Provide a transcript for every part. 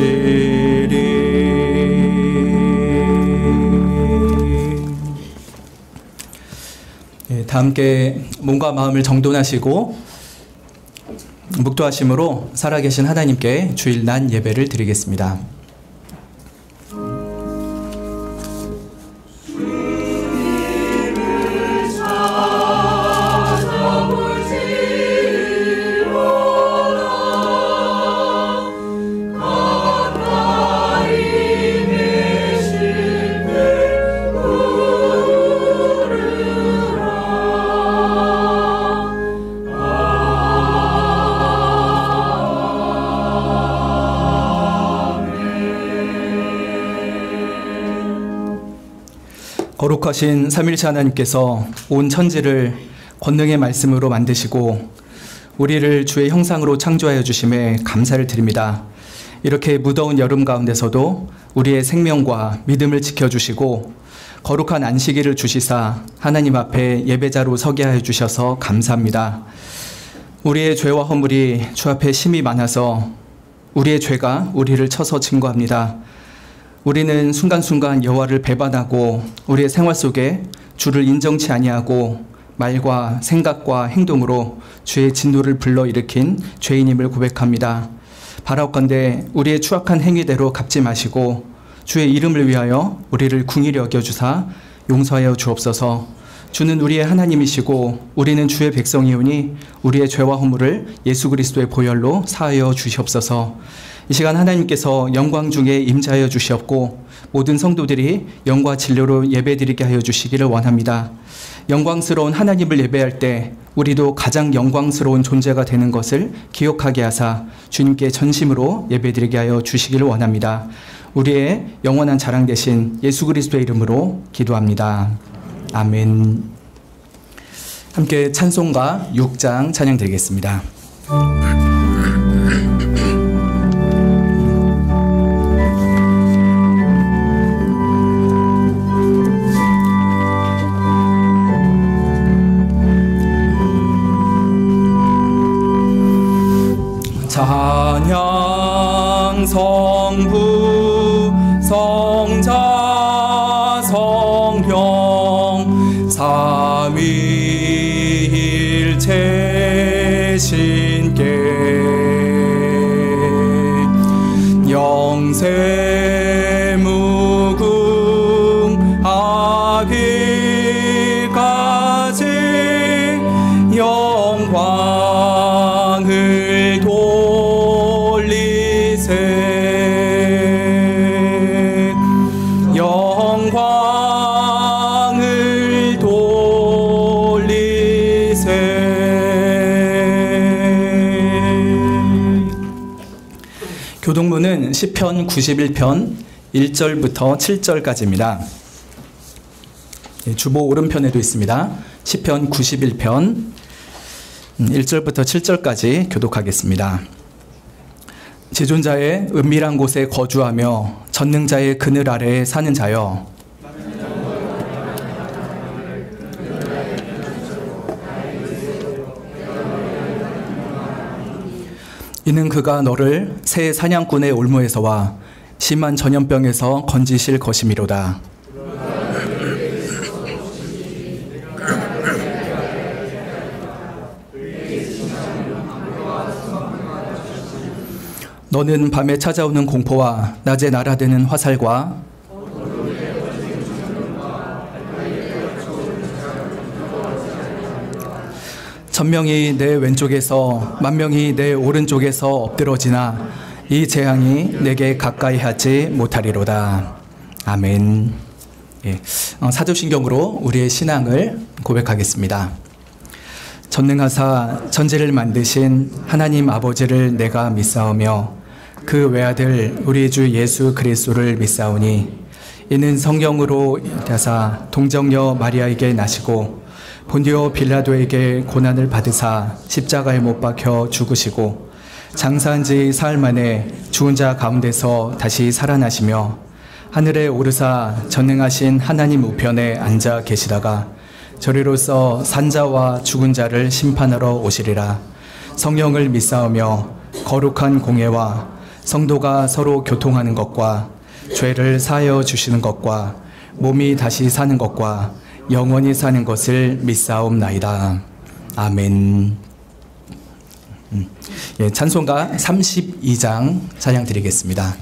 주시리. 다 함께 몸과 마음을 정돈하시고 묵도하심으로 살아계신 하나님께 주일 난 예배를 드리겠습니다. 거룩하신 삼일체 하나님께서 온 천지를 권능의 말씀으로 만드시고 우리를 주의 형상으로 창조하여 주심에 감사를 드립니다. 이렇게 무더운 여름 가운데서도 우리의 생명과 믿음을 지켜주시고 거룩한 안식일을 주시사 하나님 앞에 예배자로 서게 하여 주셔서 감사합니다. 우리의 죄와 허물이 주 앞에 심히 많아서 우리의 죄가 우리를 쳐서 증거합니다. 우리는 순간순간 여호와를 배반하고 우리의 생활 속에 주를 인정치 아니하고 말과 생각과 행동으로 주의 진노를 불러일으킨 죄인임을 고백합니다. 바라옵건대 우리의 추악한 행위대로 갚지 마시고 주의 이름을 위하여 우리를 궁일히 여겨주사 용서하여 주옵소서. 주는 우리의 하나님이시고 우리는 주의 백성이오니 우리의 죄와 허물을 예수 그리스도의 보혈로 사하여 주시옵소서. 이 시간 하나님께서 영광 중에 임재하여 주시옵고 모든 성도들이 영과 진료로 예배드리게 하여 주시기를 원합니다. 영광스러운 하나님을 예배할 때 우리도 가장 영광스러운 존재가 되는 것을 기억하게 하사 주님께 전심으로 예배드리게 하여 주시기를 원합니다. 우리의 영원한 자랑 되신 예수 그리스도의 이름으로 기도합니다. 아멘. 함께 찬송가 6장 찬양 드리겠습니다. 찬양 성부 성자 성령 삼위일체 신께 영세무궁 아기까지 영광을 영광을 돌리세. 교동문은 시편 91편 1절부터 7절까지입니다. 주보 오른편에도 있습니다. 시편 91편 1절부터 7절까지 교독하겠습니다. 지존자의 은밀한 곳에 거주하며 전능자의 그늘 아래에 사는 자여, 이는 그가 너를 새 사냥꾼의 올무에서와 심한 전염병에서 건지실 것이미로다. 너는 밤에 찾아오는 공포와 낮에 날아드는 화살과 천명이 내 왼쪽에서 만명이 내 오른쪽에서 엎드러지나 이 재앙이 내게 가까이 하지 못하리로다. 아멘. 사도신경으로 우리의 신앙을 고백하겠습니다. 전능하사 천지를 만드신 하나님 아버지를 내가 믿사오며 그 외아들 우리 주 예수 그리스도를 믿사오니 이는 성령으로 인하사 동정녀 마리아에게 나시고 본디오 빌라도에게 고난을 받으사 십자가에 못 박혀 죽으시고 장사한 지 사흘 만에 죽은 자 가운데서 다시 살아나시며 하늘에 오르사 전능하신 하나님 우편에 앉아 계시다가 저리로서 산자와 죽은 자를 심판하러 오시리라. 성령을 믿사오며 거룩한 공예와 성도가 서로 교통하는 것과 죄를 사하여 주시는 것과 몸이 다시 사는 것과 영원히 사는 것을 믿사옵나이다. 아멘. 예, 찬송가 32장 찬양 드리겠습니다.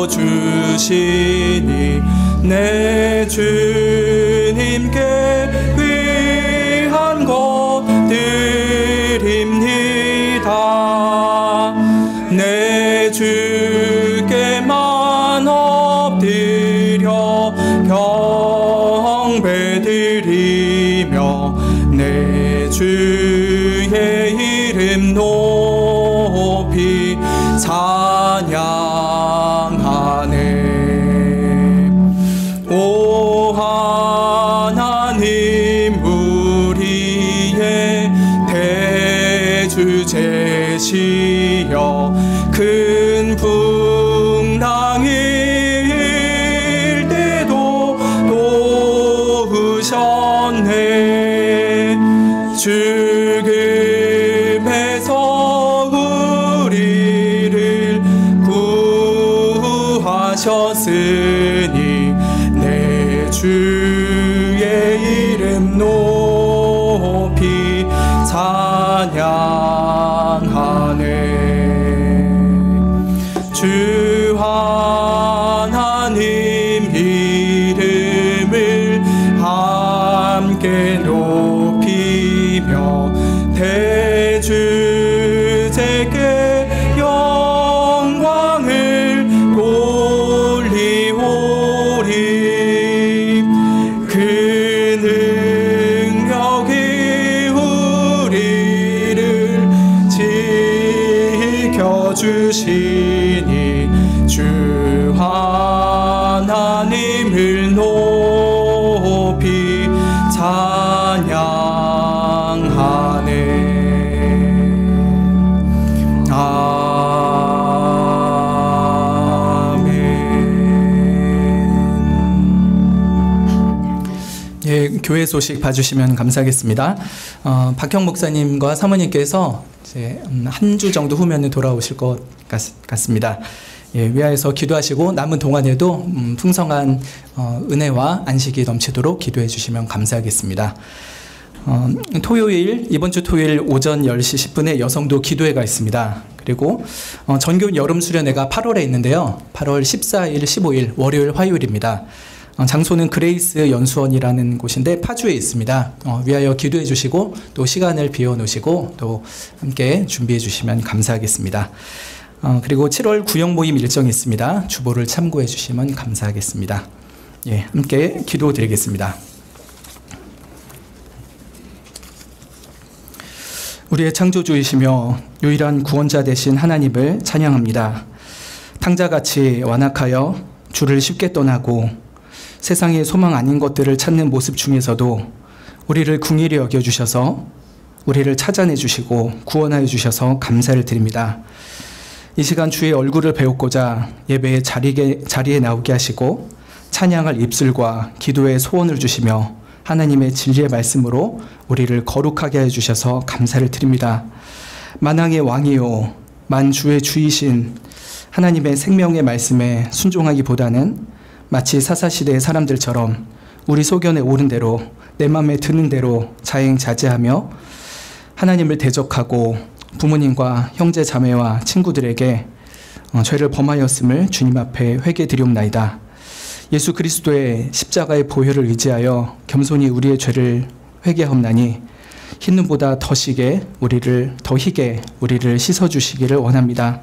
주시니 내 주님께 위한 것들입니다. 내 주께만 엎드려 경배드리며 내 주의 이름 높이 찬양하네. 오 하나님 우리의 대주제시여 큰 풍랑일 때도 도우셨네. 죽음에서 우리를 구하셨으니 내 주의 이름 높이 찬양하네. 주 하나님 이름을 함께 높이며 대주제께 영광을 돌리오리. 그 능력이 우리를 지켜주시니 주 하나님을 높이 찬양하네. 예, 교회 소식 봐주시면 감사하겠습니다. 박형 목사님과 사모님께서 이제 한 주 정도 후면 돌아오실 것 같습니다. 예, 위하여서 기도하시고 남은 동안에도 풍성한 은혜와 안식이 넘치도록 기도해 주시면 감사하겠습니다. 토요일, 이번 주 토요일 오전 10시 10분에 여성도 기도회가 있습니다. 그리고 전교훈 여름수련회가 8월에 있는데요. 8월 14일, 15일 월요일, 화요일입니다. 장소는 그레이스 연수원이라는 곳인데 파주에 있습니다. 위하여 기도해 주시고 또 시간을 비워 놓으시고 또 함께 주ம்பி해 주시면 감사하겠습니다. 그리고 7월 구역 모임 일정이 있습니다. 주보를 참고해 주시면 감사하겠습니다. 예, 함께 기도 드리겠습니다. 우리의 창조주이시며 유일한 구원자 되신 하나님을 찬양합니다. 탕자같이 완악하여 주를 쉽게 떠나고 세상의 소망 아닌 것들을 찾는 모습 중에서도 우리를 궁일히 여겨주셔서 우리를 찾아내 주시고 구원하여 주셔서 감사를 드립니다. 이 시간 주의 얼굴을 배우고자 예배의 자리에 나오게 하시고 찬양할 입술과 기도의 소원을 주시며 하나님의 진리의 말씀으로 우리를 거룩하게 해주셔서 감사를 드립니다. 만왕의 왕이요 만주의 주이신 하나님의 생명의 말씀에 순종하기보다는 마치 사사시대의 사람들처럼 우리 소견에 오른 대로 내 마음에 드는 대로 자행자제하며 하나님을 대적하고 부모님과 형제 자매와 친구들에게 죄를 범하였음을 주님 앞에 회개드리옵나이다. 예수 그리스도의 십자가의 보혈을 의지하여 겸손히 우리의 죄를 회개하옵나니 흰눈보다 더 희게 우리를 씻어주시기를 원합니다.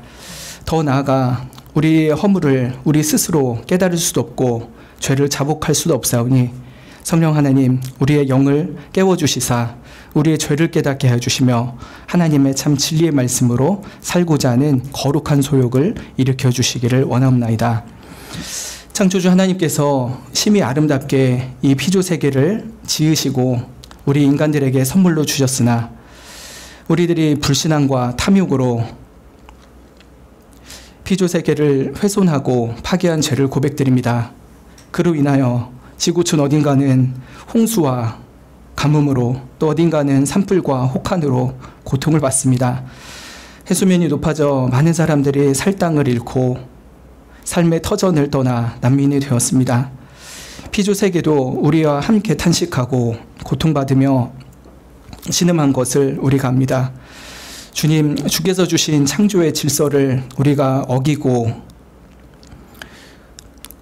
더 나아가 우리의 허물을 우리 스스로 깨달을 수도 없고 죄를 자복할 수도 없사오니 성령 하나님 우리의 영을 깨워주시사 우리의 죄를 깨닫게 해주시며 하나님의 참 진리의 말씀으로 살고자 하는 거룩한 소욕을 일으켜 주시기를 원하옵나이다. 창조주 하나님께서 심히 아름답게 이 피조 세계를 지으시고 우리 인간들에게 선물로 주셨으나 우리들이 불신앙과 탐욕으로 피조 세계를 훼손하고 파괴한 죄를 고백드립니다. 그로 인하여 지구촌 어딘가는 홍수와 가뭄으로 또 어딘가는 산불과 혹한으로 고통을 받습니다. 해수면이 높아져 많은 사람들이 살 땅을 잃고 삶의 터전을 떠나 난민이 되었습니다. 피조 세계도 우리와 함께 탄식하고 고통받으며 신음한 것을 우리가 압니다. 주님, 주께서 주신 창조의 질서를 우리가 어기고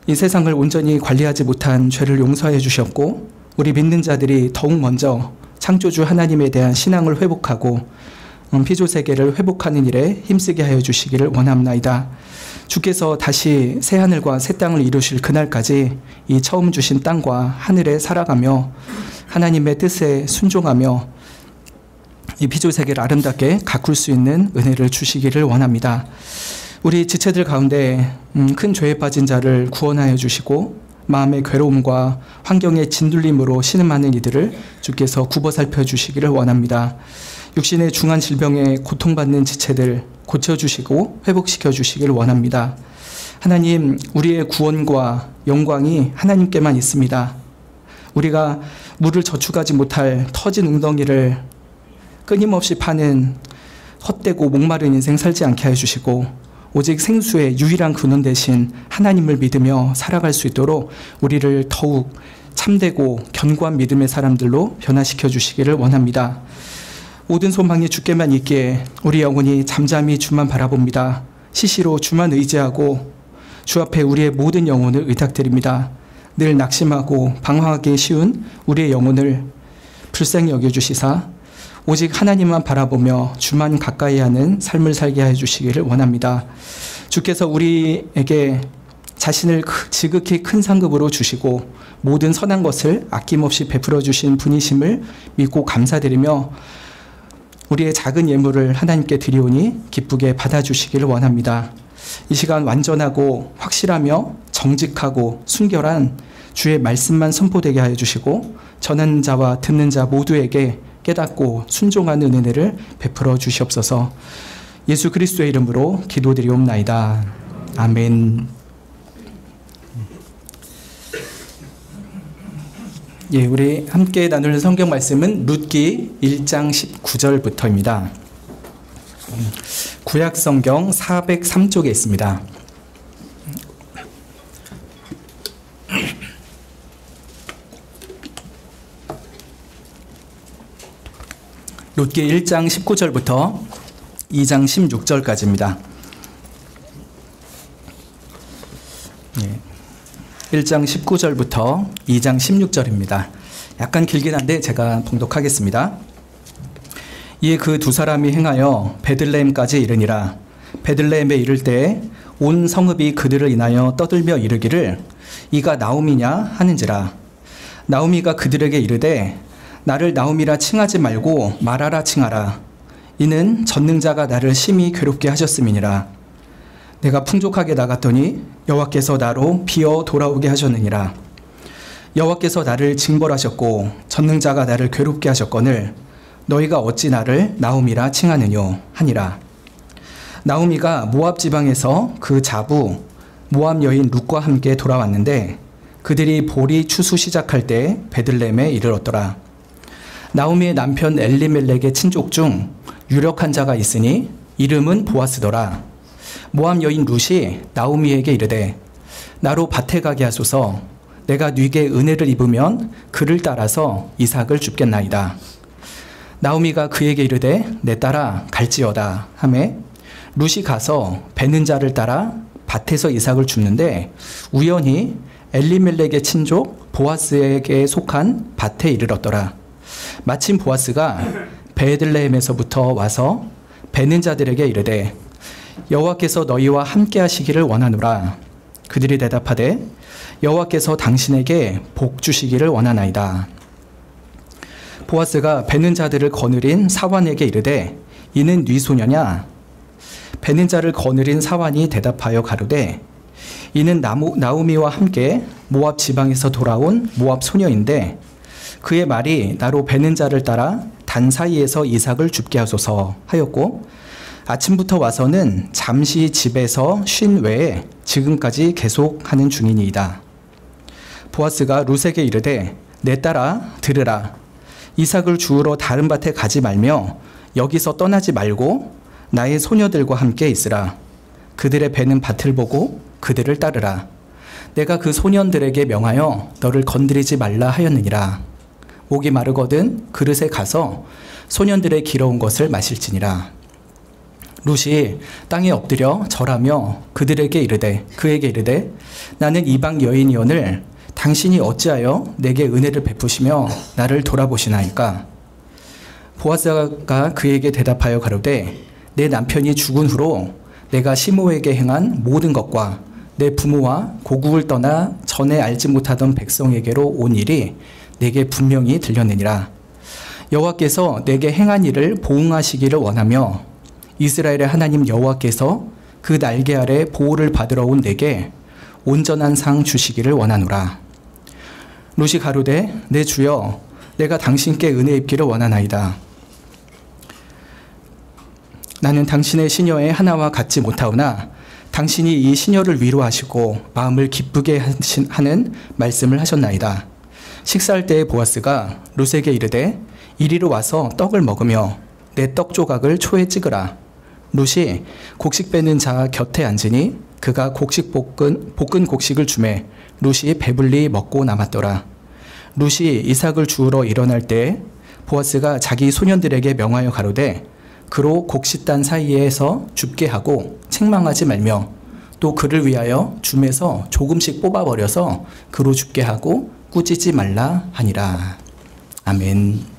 이 세상을 온전히 관리하지 못한 죄를 용서해 주셨고 우리 믿는 자들이 더욱 먼저 창조주 하나님에 대한 신앙을 회복하고 피조 세계를 회복하는 일에 힘쓰게 하여 주시기를 원합나이다. 주께서 다시 새 하늘과 새 땅을 이루실 그날까지 이 처음 주신 땅과 하늘에 살아가며 하나님의 뜻에 순종하며 이 피조 세계를 아름답게 가꿀 수 있는 은혜를 주시기를 원합니다. 우리 지체들 가운데 큰 죄에 빠진 자를 구원하여 주시고 마음의 괴로움과 환경의 진둘림으로 신음하는 이들을 주께서 굽어 살펴 주시기를 원합니다. 육신의 중한 질병에 고통받는 지체들 고쳐주시고 회복시켜 주시기를 원합니다. 하나님, 우리의 구원과 영광이 하나님께만 있습니다. 우리가 물을 저축하지 못할 터진 웅덩이를 끊임없이 파는 헛되고 목마른 인생 살지 않게 해주시고 오직 생수의 유일한 근원 대신 하나님을 믿으며 살아갈 수 있도록 우리를 더욱 참되고 견고한 믿음의 사람들로 변화시켜 주시기를 원합니다. 모든 소망이 주께만 있기에 우리 영혼이 잠잠히 주만 바라봅니다. 시시로 주만 의지하고 주 앞에 우리의 모든 영혼을 의탁드립니다. 늘 낙심하고 방황하기 쉬운 우리의 영혼을 불쌍히 여겨주시사 오직 하나님만 바라보며 주만 가까이 하는 삶을 살게 해주시기를 원합니다. 주께서 우리에게 자신을 지극히 큰 상급으로 주시고 모든 선한 것을 아낌없이 베풀어 주신 분이심을 믿고 감사드리며 우리의 작은 예물을 하나님께 드리오니 기쁘게 받아주시기를 원합니다. 이 시간 완전하고 확실하며 정직하고 순결한 주의 말씀만 선포되게 하여 주시고 전하는 자와 듣는 자 모두에게 깨닫고 순종하는 은혜를 베풀어 주시옵소서. 예수 그리스도의 이름으로 기도드리옵나이다. 아멘. 예, 우리 함께 나눌 성경 말씀은 룻기 1장 19절부터입니다. 구약 성경 403쪽에 있습니다. 룻기 1장 19절부터 2장 16절까지입니다. 예. 1장 19절부터 2장 16절입니다. 약간 길긴 한데 제가 봉독하겠습니다. 이에 그 두 사람이 행하여 베들레헴까지 이르니라. 베들레헴에 이를 때에 온 성읍이 그들을 인하여 떠들며 이르기를 이가 나오미냐 하는지라. 나오미가 그들에게 이르되 나를 나오미라 칭하지 말고 마라라 칭하라. 이는 전능자가 나를 심히 괴롭게 하셨음이니라. 내가 풍족하게 나갔더니 여호와께서 나로 비어 돌아오게 하셨느니라. 여호와께서 나를 징벌하셨고 전능자가 나를 괴롭게 하셨거늘 너희가 어찌 나를 나오미라 칭하느뇨 하니라. 나오미가 모압 지방에서 그 자부 모압 여인 룻과 함께 돌아왔는데 그들이 보리 추수 시작할 때 베들레헴에 이르렀더라. 나오미의 남편 엘리멜렉의 친족 중 유력한 자가 있으니 이름은 보아스더라. 모압 여인 룻이 나오미에게 이르되 나로 밭에 가게 하소서. 내가 네게 은혜를 입으면 그를 따라서 이삭을 줍겠나이다. 나오미가 그에게 이르되 내 딸아 갈지어다 하매 룻이 가서 베는 자를 따라 밭에서 이삭을 줍는데 우연히 엘리멜렉의 친족 보아스에게 속한 밭에 이르렀더라. 마침 보아스가 베들레헴에서부터 와서 베는 자들에게 이르되 여호와께서 너희와 함께 하시기를 원하노라. 그들이 대답하되 여호와께서 당신에게 복 주시기를 원하나이다. 보아스가 베는 자들을 거느린 사환에게 이르되 이는 네 소녀냐? 베는 자를 거느린 사환이 대답하여 가로되 이는 나오미와 함께 모압 지방에서 돌아온 모압 소녀인데 그의 말이 나로 베는 자를 따라 단 사이에서 이삭을 죽게 하소서 하였고 아침부터 와서는 잠시 집에서 쉰 외에 지금까지 계속하는 중이니이다. 보아스가 룻에게 이르되 내 딸아 들으라. 이삭을 주우러 다른 밭에 가지 말며 여기서 떠나지 말고 나의 소녀들과 함께 있으라. 그들의 배는 밭을 보고 그들을 따르라. 내가 그 소년들에게 명하여 너를 건드리지 말라 하였느니라. 목이 마르거든 그릇에 가서 소년들의 길어온 것을 마실지니라. 룻이 땅에 엎드려 절하며 그에게 이르되 나는 이방 여인이오늘 당신이 어찌하여 내게 은혜를 베푸시며 나를 돌아보시나이까. 보아스가 그에게 대답하여 가로되 내 남편이 죽은 후로 내가 시므에게 행한 모든 것과 내 부모와 고국을 떠나 전에 알지 못하던 백성에게로 온 일이 내게 분명히 들렸느니라. 여호와께서 내게 행한 일을 보응하시기를 원하며 이스라엘의 하나님 여호와께서 그 날개 아래 보호를 받으러 온 내게 온전한 상 주시기를 원하노라. 룻이 가로되 내 주여 내가 당신께 은혜 입기를 원하나이다. 나는 당신의 시녀의 하나와 같지 못하오나 당신이 이 시녀를 위로하시고 마음을 기쁘게 하는 말씀을 하셨나이다. 식사할 때에 보아스가 룻에게 이르되 이리로 와서 떡을 먹으며 내 떡 조각을 초에 찍으라. 룻이 곡식 빼는 자 곁에 앉으니 그가 볶은 곡식을 주매 룻이 배불리 먹고 남았더라. 룻이 이삭을 주우러 일어날 때 보아스가 자기 소년들에게 명하여 가로되 그로 곡식단 사이에서 줍게 하고 책망하지 말며 또 그를 위하여 줌에서 조금씩 뽑아버려서 그로 줍게 하고 꾸짖지 말라 하니라. 아멘.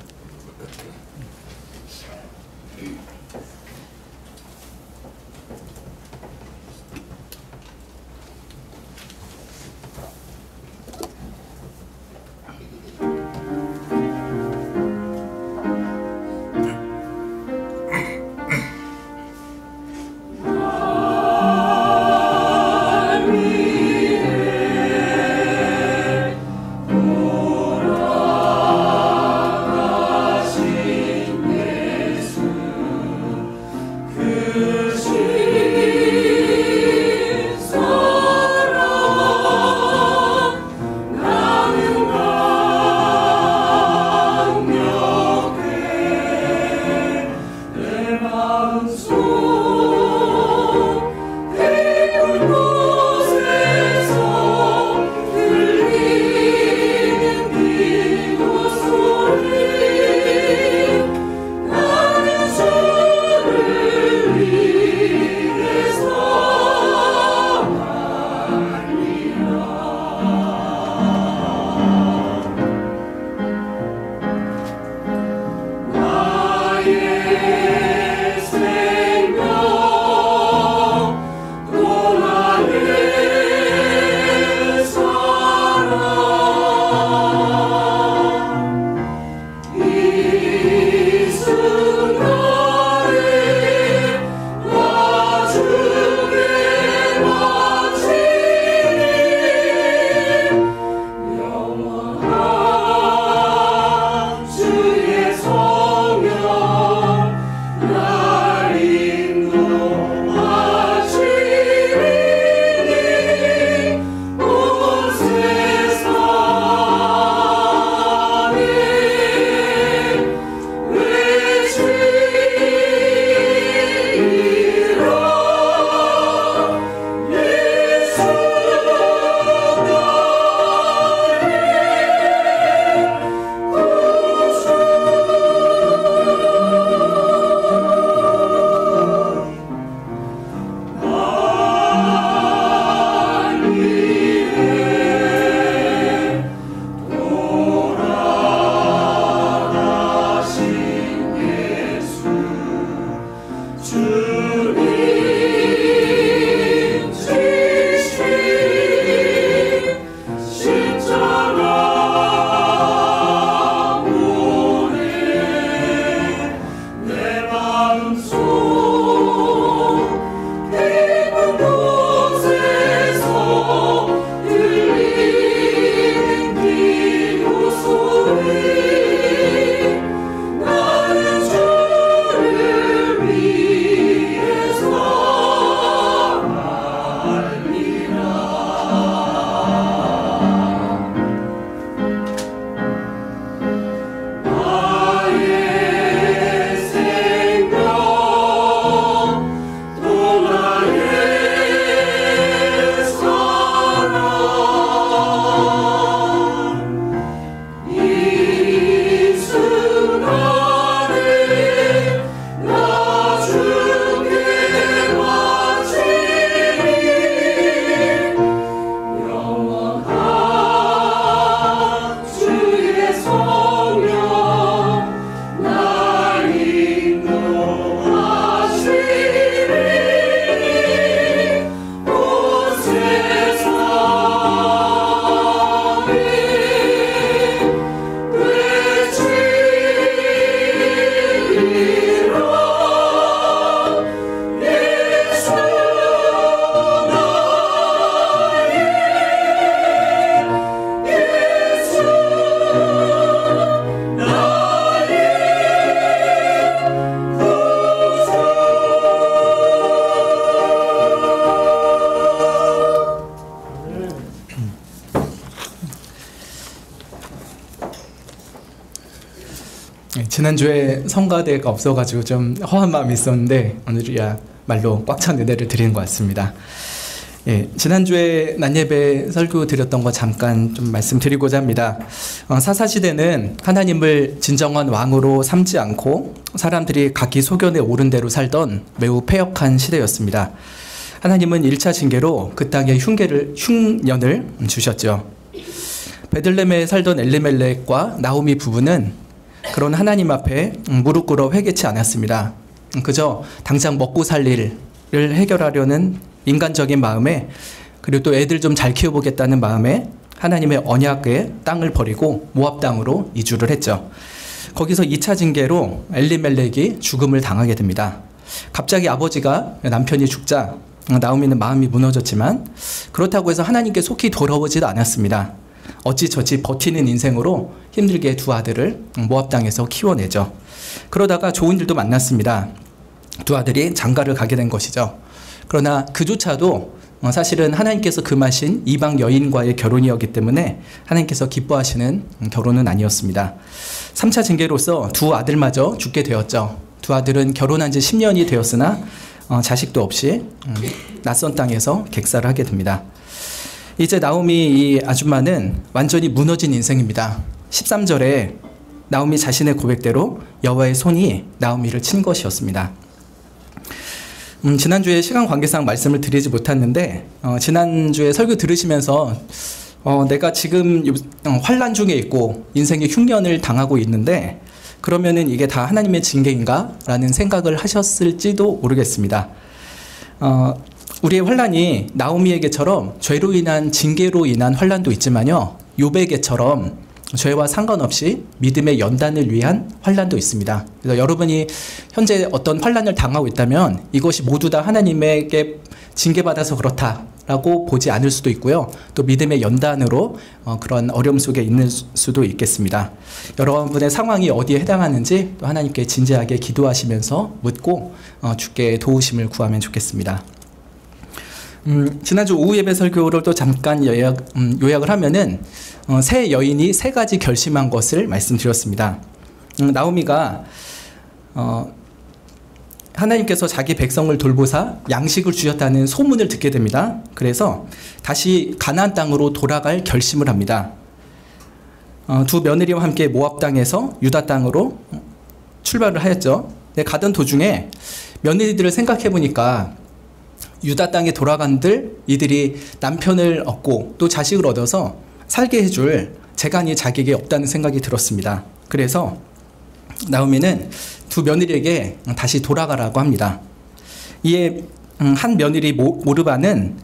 지난주에 성가대가 없어가지고 좀 허한 마음이 있었는데 오늘이야 말로 꽉 찬 은혜를 드리는 것 같습니다. 지난주에 낮예배 설교 드렸던 거 잠깐 좀 말씀드리고자 합니다. 사사시대는 하나님을 진정한 왕으로 삼지 않고 사람들이 각기 소견에 오른 대로 살던 매우 패역한 시대였습니다. 하나님은 1차 징계로 그 땅에 흉년을 주셨죠. 베들레헴에 살던 엘리멜렉과 나오미 부부는 그런 하나님 앞에 무릎 꿇어 회개치 않았습니다. 그저 당장 먹고 살 일을 해결하려는 인간적인 마음에, 그리고 또 애들 좀 잘 키워보겠다는 마음에 하나님의 언약의 땅을 버리고 모압 땅으로 이주를 했죠. 거기서 2차 징계로 엘리멜렉이 죽음을 당하게 됩니다. 갑자기 아버지가 남편이 죽자 나오미는 마음이 무너졌지만 그렇다고 해서 하나님께 속히 돌아오지도 않았습니다. 어찌저찌 버티는 인생으로 힘들게 두 아들을 모압 땅에서 키워내죠. 그러다가 좋은 일도 만났습니다. 두 아들이 장가를 가게 된 것이죠. 그러나 그조차도 사실은 하나님께서 금하신 이방 여인과의 결혼이었기 때문에 하나님께서 기뻐하시는 결혼은 아니었습니다. 3차 징계로서 두 아들마저 죽게 되었죠. 두 아들은 결혼한 지 10년이 되었으나 자식도 없이 낯선 땅에서 객사를 하게 됩니다. 이제 나오미 이 아줌마는 완전히 무너진 인생입니다. 13절에 나오미 자신의 고백대로 여호와의 손이 나오미를 친 것이었습니다. 지난주에 시간 관계상 말씀을 드리지 못했는데 지난주에 설교 들으시면서 내가 지금 환난 중에 있고 인생의 흉년을 당하고 있는데 그러면은 이게 다 하나님의 징계인가? 라는 생각을 하셨을지도 모르겠습니다. 우리의 환난이 나오미에게처럼 죄로 인한 징계로 인한 환난도 있지만요, 욥에게처럼 죄와 상관없이 믿음의 연단을 위한 환난도 있습니다. 그래서 여러분이 현재 어떤 환난을 당하고 있다면 이것이 모두 다 하나님에게 징계받아서 그렇다라고 보지 않을 수도 있고요, 또 믿음의 연단으로 그런 어려움 속에 있는 수도 있겠습니다. 여러분의 상황이 어디에 해당하는지 또 하나님께 진지하게 기도하시면서 묻고 주께 도우심을 구하면 좋겠습니다. 지난주 오후 예배 설교를 또 잠깐 요약을 하면은 세 여인이 세 가지 결심한 것을 말씀드렸습니다. 나오미가 하나님께서 자기 백성을 돌보사 양식을 주셨다는 소문을 듣게 됩니다. 그래서 다시 가나안 땅으로 돌아갈 결심을 합니다. 두 며느리와 함께 모압 땅에서 유다 땅으로 출발을 하였죠. 가던 도중에 며느리들을 생각해 보니까 유다 땅에 돌아간들 이들이 남편을 얻고 또 자식을 얻어서 살게 해줄 재간이 자기에게 없다는 생각이 들었습니다. 그래서 나오미는 두 며느리에게 다시 돌아가라고 합니다. 이에 한 며느리 모르바는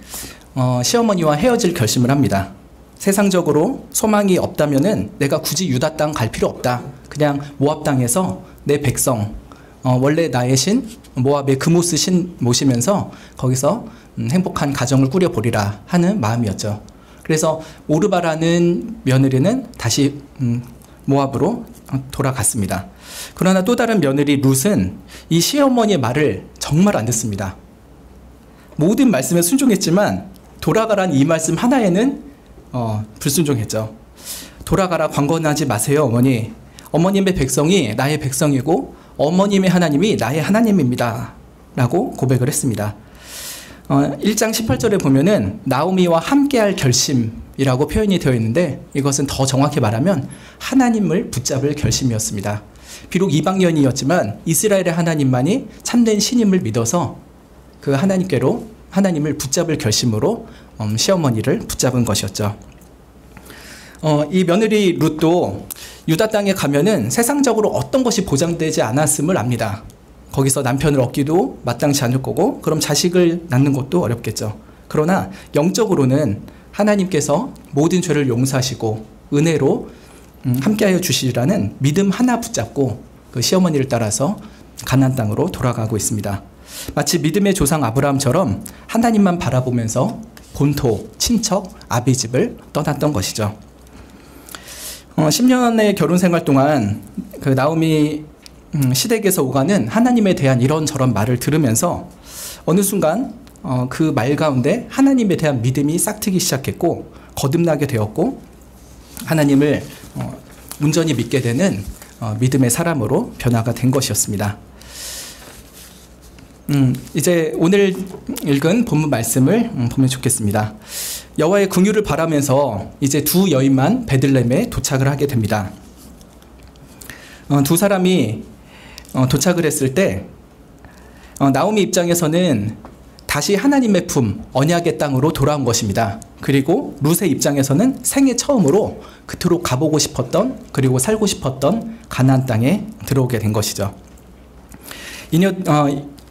시어머니와 헤어질 결심을 합니다. 세상적으로 소망이 없다면은 내가 굳이 유다 땅 갈 필요 없다. 그냥 모압 땅에서 내 백성, 원래 나의 신 모압의 그모스 신 모시면서 거기서 행복한 가정을 꾸려보리라 하는 마음이었죠. 그래서 오르바라는 며느리는 다시 모압으로 돌아갔습니다. 그러나 또 다른 며느리 룻은 이 시어머니의 말을 정말 안 듣습니다. 모든 말씀에 순종했지만 돌아가란 이 말씀 하나에는 불순종했죠. 돌아가라, 광건하지 마세요 어머니. 어머님의 백성이 나의 백성이고 어머님의 하나님이 나의 하나님입니다 라고 고백을 했습니다. 1장 18절에 보면은 나오미와 함께할 결심이라고 표현이 되어 있는데 이것은 더 정확히 말하면 하나님을 붙잡을 결심이었습니다. 비록 이방인이었지만 이스라엘의 하나님만이 참된 신임을 믿어서 그 하나님께로 하나님을 붙잡을 결심으로 시어머니를 붙잡은 것이었죠. 이 며느리 룻도 유다 땅에 가면은 세상적으로 어떤 것이 보장되지 않았음을 압니다. 거기서 남편을 얻기도 마땅치 않을 거고 그럼 자식을 낳는 것도 어렵겠죠. 그러나 영적으로는 하나님께서 모든 죄를 용서하시고 은혜로 함께하여 주시리라는 믿음 하나 붙잡고 그 시어머니를 따라서 가나안 땅으로 돌아가고 있습니다. 마치 믿음의 조상 아브라함처럼 하나님만 바라보면서 본토, 친척, 아비집을 떠났던 것이죠. 10년의 결혼 생활 동안 그 나오미 시댁에서 오가는 하나님에 대한 이런저런 말을 들으면서 어느 순간 그 말 가운데 하나님에 대한 믿음이 싹트기 시작했고 거듭나게 되었고 하나님을 온전히 믿게 되는 믿음의 사람으로 변화가 된 것이었습니다. 이제 오늘 읽은 본문 말씀을 보면 좋겠습니다. 여호와의 긍휼을 바라면서 이제 두 여인만 베들레헴에 도착을 하게 됩니다. 두 사람이 도착을 했을 때 나오미 입장에서는 다시 하나님의 품, 언약의 땅으로 돌아온 것입니다. 그리고 룻의 입장에서는 생애 처음으로 그토록 가보고 싶었던, 그리고 살고 싶었던 가나안 땅에 들어오게 된 것이죠.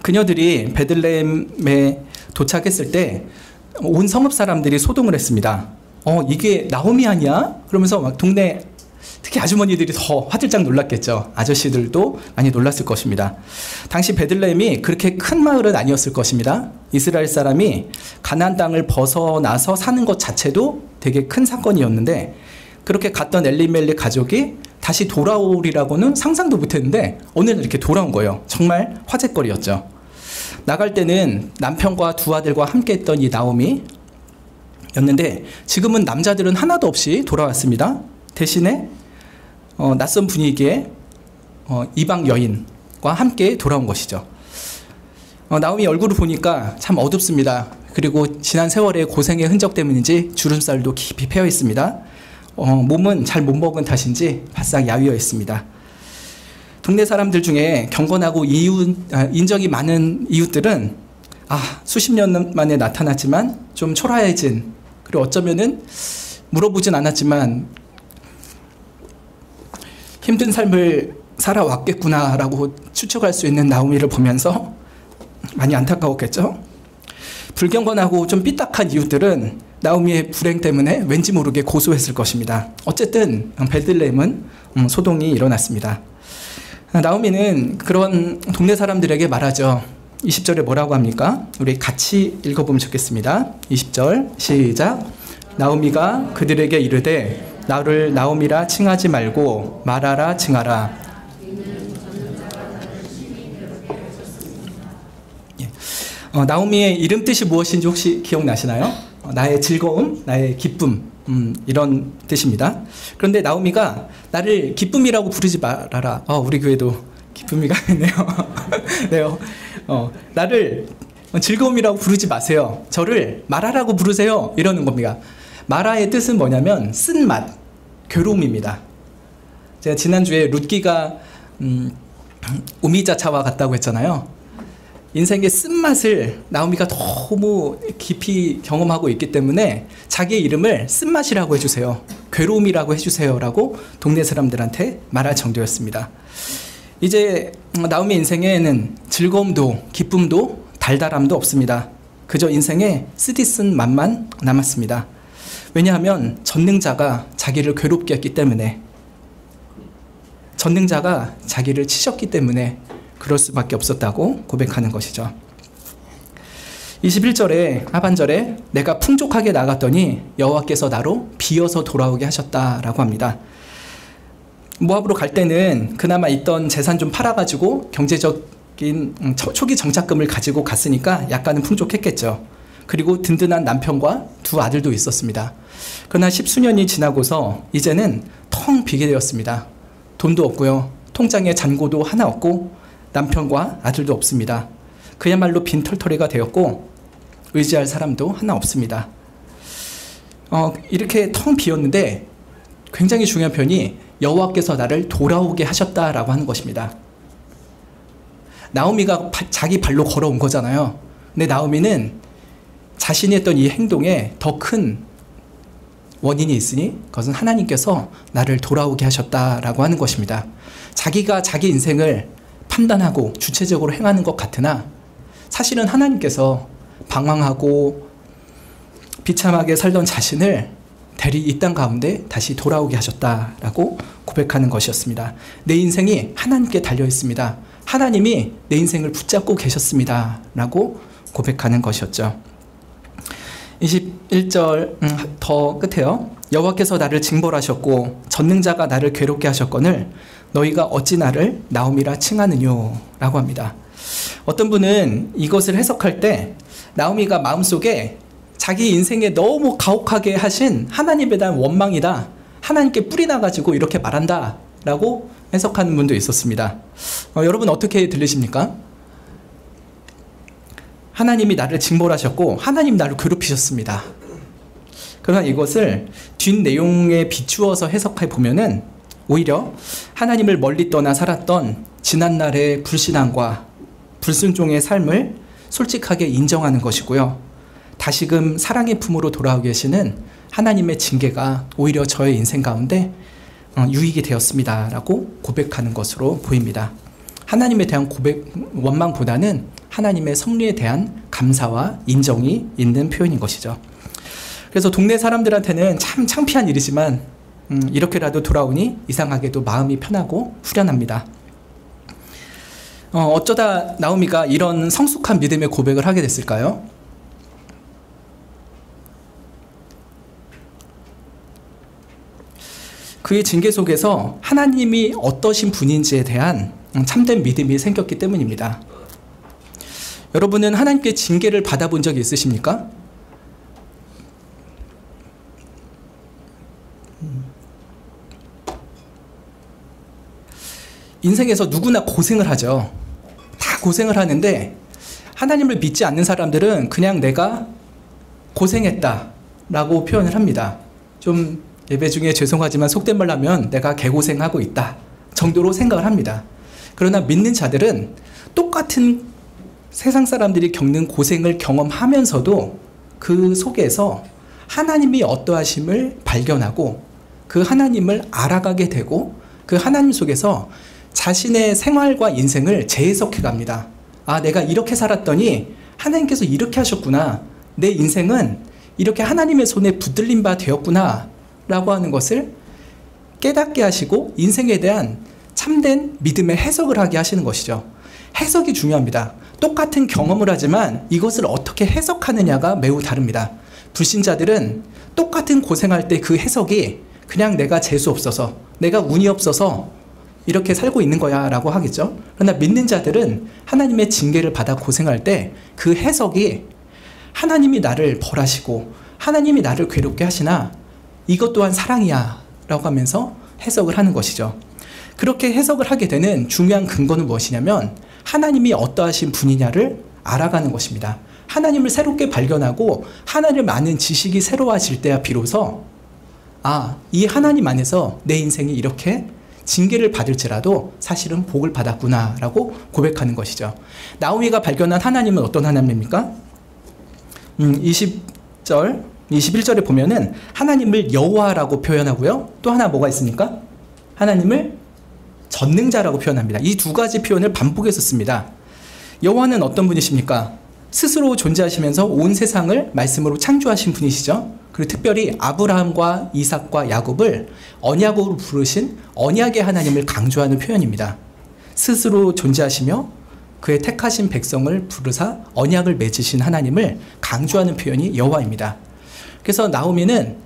그녀들이 베들레헴에 도착했을 때 온 성읍 사람들이 소동을 했습니다. 이게 나오미 아니야? 그러면서 막 동네, 특히 아주머니들이 더 화들짝 놀랐겠죠. 아저씨들도 많이 놀랐을 것입니다. 당시 베들레헴이 그렇게 큰 마을은 아니었을 것입니다. 이스라엘 사람이 가나안 땅을 벗어나서 사는 것 자체도 되게 큰 사건이었는데, 그렇게 갔던 엘리멜렉 가족이 다시 돌아오리라고는 상상도 못했는데 오늘 이렇게 돌아온 거예요. 정말 화제거리였죠. 나갈 때는 남편과 두 아들과 함께 했던 이 나오미였는데, 지금은 남자들은 하나도 없이 돌아왔습니다. 대신에 낯선 분위기에 이방 여인과 함께 돌아온 것이죠. 나오미 얼굴을 보니까 참 어둡습니다. 그리고 지난 세월의 고생의 흔적 때문인지 주름살도 깊이 패여 있습니다. 몸은 잘 못 먹은 탓인지 바싹 야위어 있습니다. 동네 사람들 중에 경건하고 인정이 많은 이웃들은 수십 년 만에 나타났지만 좀 초라해진, 그리고 어쩌면은 물어보진 않았지만 힘든 삶을 살아왔겠구나라고 추측할 수 있는 나오미를 보면서 많이 안타까웠겠죠. 불경건하고 좀 삐딱한 이웃들은 나오미의 불행 때문에 왠지 모르게 고소했을 것입니다. 어쨌든 베들레헴은 소동이 일어났습니다. 나오미는 그런 동네 사람들에게 말하죠. 20절에 뭐라고 합니까? 우리 같이 읽어보면 좋겠습니다. 20절 시작. 나오미가 그들에게 이르되 나를 나오미라 칭하지 말고 마라라 칭하라. 나오미의 이름 뜻이 무엇인지 혹시 기억나시나요? 나의 즐거움, 나의 기쁨, 이런 뜻입니다. 그런데 나오미가 나를 기쁨이라고 부르지 말아라. 우리 교회도 기쁨이가 있네요. 네요. 나를 즐거움이라고 부르지 마세요. 저를 마라라고 부르세요. 이러는 겁니다. 마라의 뜻은 뭐냐면 쓴맛, 괴로움입니다. 제가 지난주에 룻기가 우미자차와 같다고 했잖아요. 인생의 쓴맛을 나오미가 너무 깊이 경험하고 있기 때문에 자기의 이름을 쓴맛이라고 해주세요, 괴로움이라고 해주세요 라고 동네 사람들한테 말할 정도였습니다. 이제 나오미 인생에는 즐거움도 기쁨도 달달함도 없습니다. 그저 인생에 쓰디쓴 맛만 남았습니다. 왜냐하면 전능자가 자기를 괴롭게 했기 때문에, 전능자가 자기를 치셨기 때문에 그럴 수밖에 없었다고 고백하는 것이죠. 21절에 하반절에 내가 풍족하게 나갔더니 여호와께서 나로 비어서 돌아오게 하셨다라고 합니다. 모압으로 갈 때는 그나마 있던 재산 좀 팔아가지고 경제적인 초기 정착금을 가지고 갔으니까 약간은 풍족했겠죠. 그리고 든든한 남편과 두 아들도 있었습니다. 그러나 십수년이 지나고서 이제는 텅 비게 되었습니다. 돈도 없고요, 통장에 잔고도 하나 없고 남편과 아들도 없습니다. 그야말로 빈털터리가 되었고 의지할 사람도 하나 없습니다. 이렇게 텅 비었는데 굉장히 중요한 표현이 여호와께서 나를 돌아오게 하셨다라고 하는 것입니다. 나오미가 자기 발로 걸어온 거잖아요. 근데 나오미는 자신이 했던 이 행동에 더 큰 원인이 있으니 그것은 하나님께서 나를 돌아오게 하셨다라고 하는 것입니다. 자기가 자기 인생을 판단하고 주체적으로 행하는 것 같으나 사실은 하나님께서 방황하고 비참하게 살던 자신을 대리 이 땅 가운데 다시 돌아오게 하셨다라고 고백하는 것이었습니다. 내 인생이 하나님께 달려 있습니다. 하나님이 내 인생을 붙잡고 계셨습니다 라고 고백하는 것이었죠. 21절 더 끝에요. 여호와께서 나를 징벌하셨고 전능자가 나를 괴롭게 하셨거늘 너희가 어찌 나를 나오미라 칭하느뇨 라고 합니다. 어떤 분은 이것을 해석할 때 나오미가 마음속에 자기 인생에 너무 가혹하게 하신 하나님에 대한 원망이다, 하나님께 뿔이 나가지고 이렇게 말한다, 라고 해석하는 분도 있었습니다. 여러분 어떻게 들리십니까? 하나님이 나를 징벌하셨고 하나님 나를 괴롭히셨습니다. 그러나 이것을 뒷내용에 비추어서 해석해 보면은 오히려 하나님을 멀리 떠나 살았던 지난날의 불신앙과 불순종의 삶을 솔직하게 인정하는 것이고요. 다시금 사랑의 품으로 돌아오고 계시는 하나님의 징계가 오히려 저의 인생 가운데 유익이 되었습니다 라고 고백하는 것으로 보입니다. 하나님에 대한 원망보다는 하나님의 섭리에 대한 감사와 인정이 있는 표현인 것이죠. 그래서 동네 사람들한테는 참 창피한 일이지만 이렇게라도 돌아오니 이상하게도 마음이 편하고 후련합니다. 어쩌다 나오미가 이런 성숙한 믿음의 고백을 하게 됐을까요? 그의 징계 속에서 하나님이 어떠신 분인지에 대한 참된 믿음이 생겼기 때문입니다. 여러분은 하나님께 징계를 받아본 적이 있으십니까? 인생에서 누구나 고생을 하죠. 다 고생을 하는데 하나님을 믿지 않는 사람들은 그냥 내가 고생했다 라고 표현을 합니다. 좀 예배 중에 죄송하지만 속된 말로 하면 내가 개고생하고 있다 정도로 생각을 합니다. 그러나 믿는 자들은 똑같은 세상 사람들이 겪는 고생을 경험하면서도 그 속에서 하나님이 어떠하심을 발견하고 그 하나님을 알아가게 되고 그 하나님 속에서 자신의 생활과 인생을 재해석해 갑니다. 아, 내가 이렇게 살았더니 하나님께서 이렇게 하셨구나. 내 인생은 이렇게 하나님의 손에 붙들린 바 되었구나 라고 하는 것을 깨닫게 하시고 인생에 대한 참된 믿음의 해석을 하게 하시는 것이죠. 해석이 중요합니다. 똑같은 경험을 하지만 이것을 어떻게 해석하느냐가 매우 다릅니다. 불신자들은 똑같은 고생할 때 그 해석이 그냥 내가 재수 없어서, 내가 운이 없어서 이렇게 살고 있는 거야 라고 하겠죠. 그러나 믿는 자들은 하나님의 징계를 받아 고생할 때 그 해석이 하나님이 나를 벌하시고 하나님이 나를 괴롭게 하시나 이것 또한 사랑이야 라고 하면서 해석을 하는 것이죠. 그렇게 해석을 하게 되는 중요한 근거는 무엇이냐면 하나님이 어떠하신 분이냐를 알아가는 것입니다. 하나님을 새롭게 발견하고 하나님을 아는 지식이 새로워질 때야 비로소 아, 이 하나님 안에서 내 인생이 이렇게 징계를 받을지라도 사실은 복을 받았구나 라고 고백하는 것이죠. 나오미가 발견한 하나님은 어떤 하나님입니까? 20절, 21절에 보면은 하나님을 여호와라고 표현하고요. 또 하나 뭐가 있습니까? 하나님을 전능자라고 표현합니다. 이 두 가지 표현을 반복해서 씁니다. 여호와는 어떤 분이십니까? 스스로 존재하시면서 온 세상을 말씀으로 창조하신 분이시죠. 그리고 특별히 아브라함과 이삭과 야곱을 언약으로 부르신 언약의 하나님을 강조하는 표현입니다. 스스로 존재하시며 그의 택하신 백성을 부르사 언약을 맺으신 하나님을 강조하는 표현이 여호와입니다. 그래서 나오미는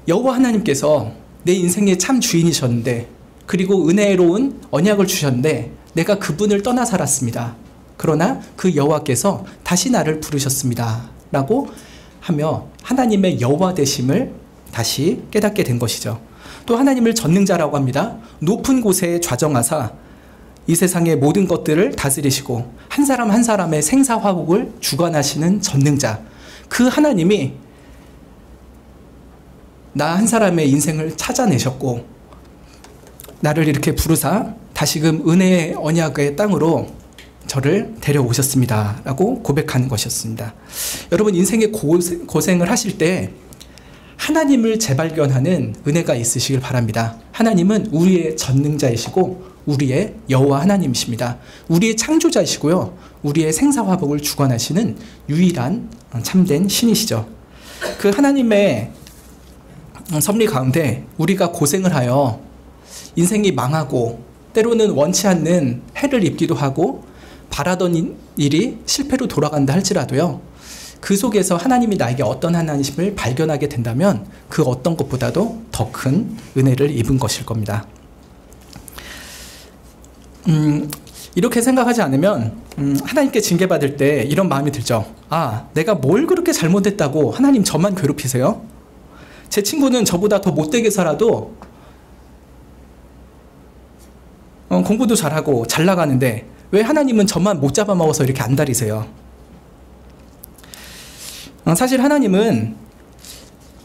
여호와 하나님께서 내 인생의 참 주인이셨는데 그리고 은혜로운 언약을 주셨는데 내가 그분을 떠나 살았습니다. 그러나 그 여호와께서 다시 나를 부르셨습니다 라고 하며 하나님의 여호와 되심을 다시 깨닫게 된 것이죠. 또 하나님을 전능자라고 합니다. 높은 곳에 좌정하사 이 세상의 모든 것들을 다스리시고 한 사람 한 사람의 생사화복을 주관하시는 전능자, 그 하나님이 나 한 사람의 인생을 찾아내셨고 나를 이렇게 부르사 다시금 은혜의 언약의 땅으로 저를 데려오셨습니다 라고 고백하는 것이었습니다. 여러분 인생의 고생을 하실 때 하나님을 재발견하는 은혜가 있으시길 바랍니다. 하나님은 우리의 전능자이시고 우리의 여호와 하나님이십니다. 우리의 창조자이시고요. 우리의 생사화복을 주관하시는 유일한 참된 신이시죠. 그 하나님의 섭리 가운데 우리가 고생을 하여 인생이 망하고 때로는 원치 않는 해를 입기도 하고 바라던 일이 실패로 돌아간다 할지라도요. 그 속에서 하나님이 나에게 어떤 하나님을 발견하게 된다면 그 어떤 것보다도 더 큰 은혜를 입은 것일 겁니다. 이렇게 생각하지 않으면 하나님께 징계받을 때 이런 마음이 들죠. 아, 내가 뭘 그렇게 잘못했다고 하나님 저만 괴롭히세요? 제 친구는 저보다 더 못되게 살아도 공부도 잘하고 잘 나가는데 왜 하나님은 저만 못 잡아먹어서 이렇게 안달이세요? 사실 하나님은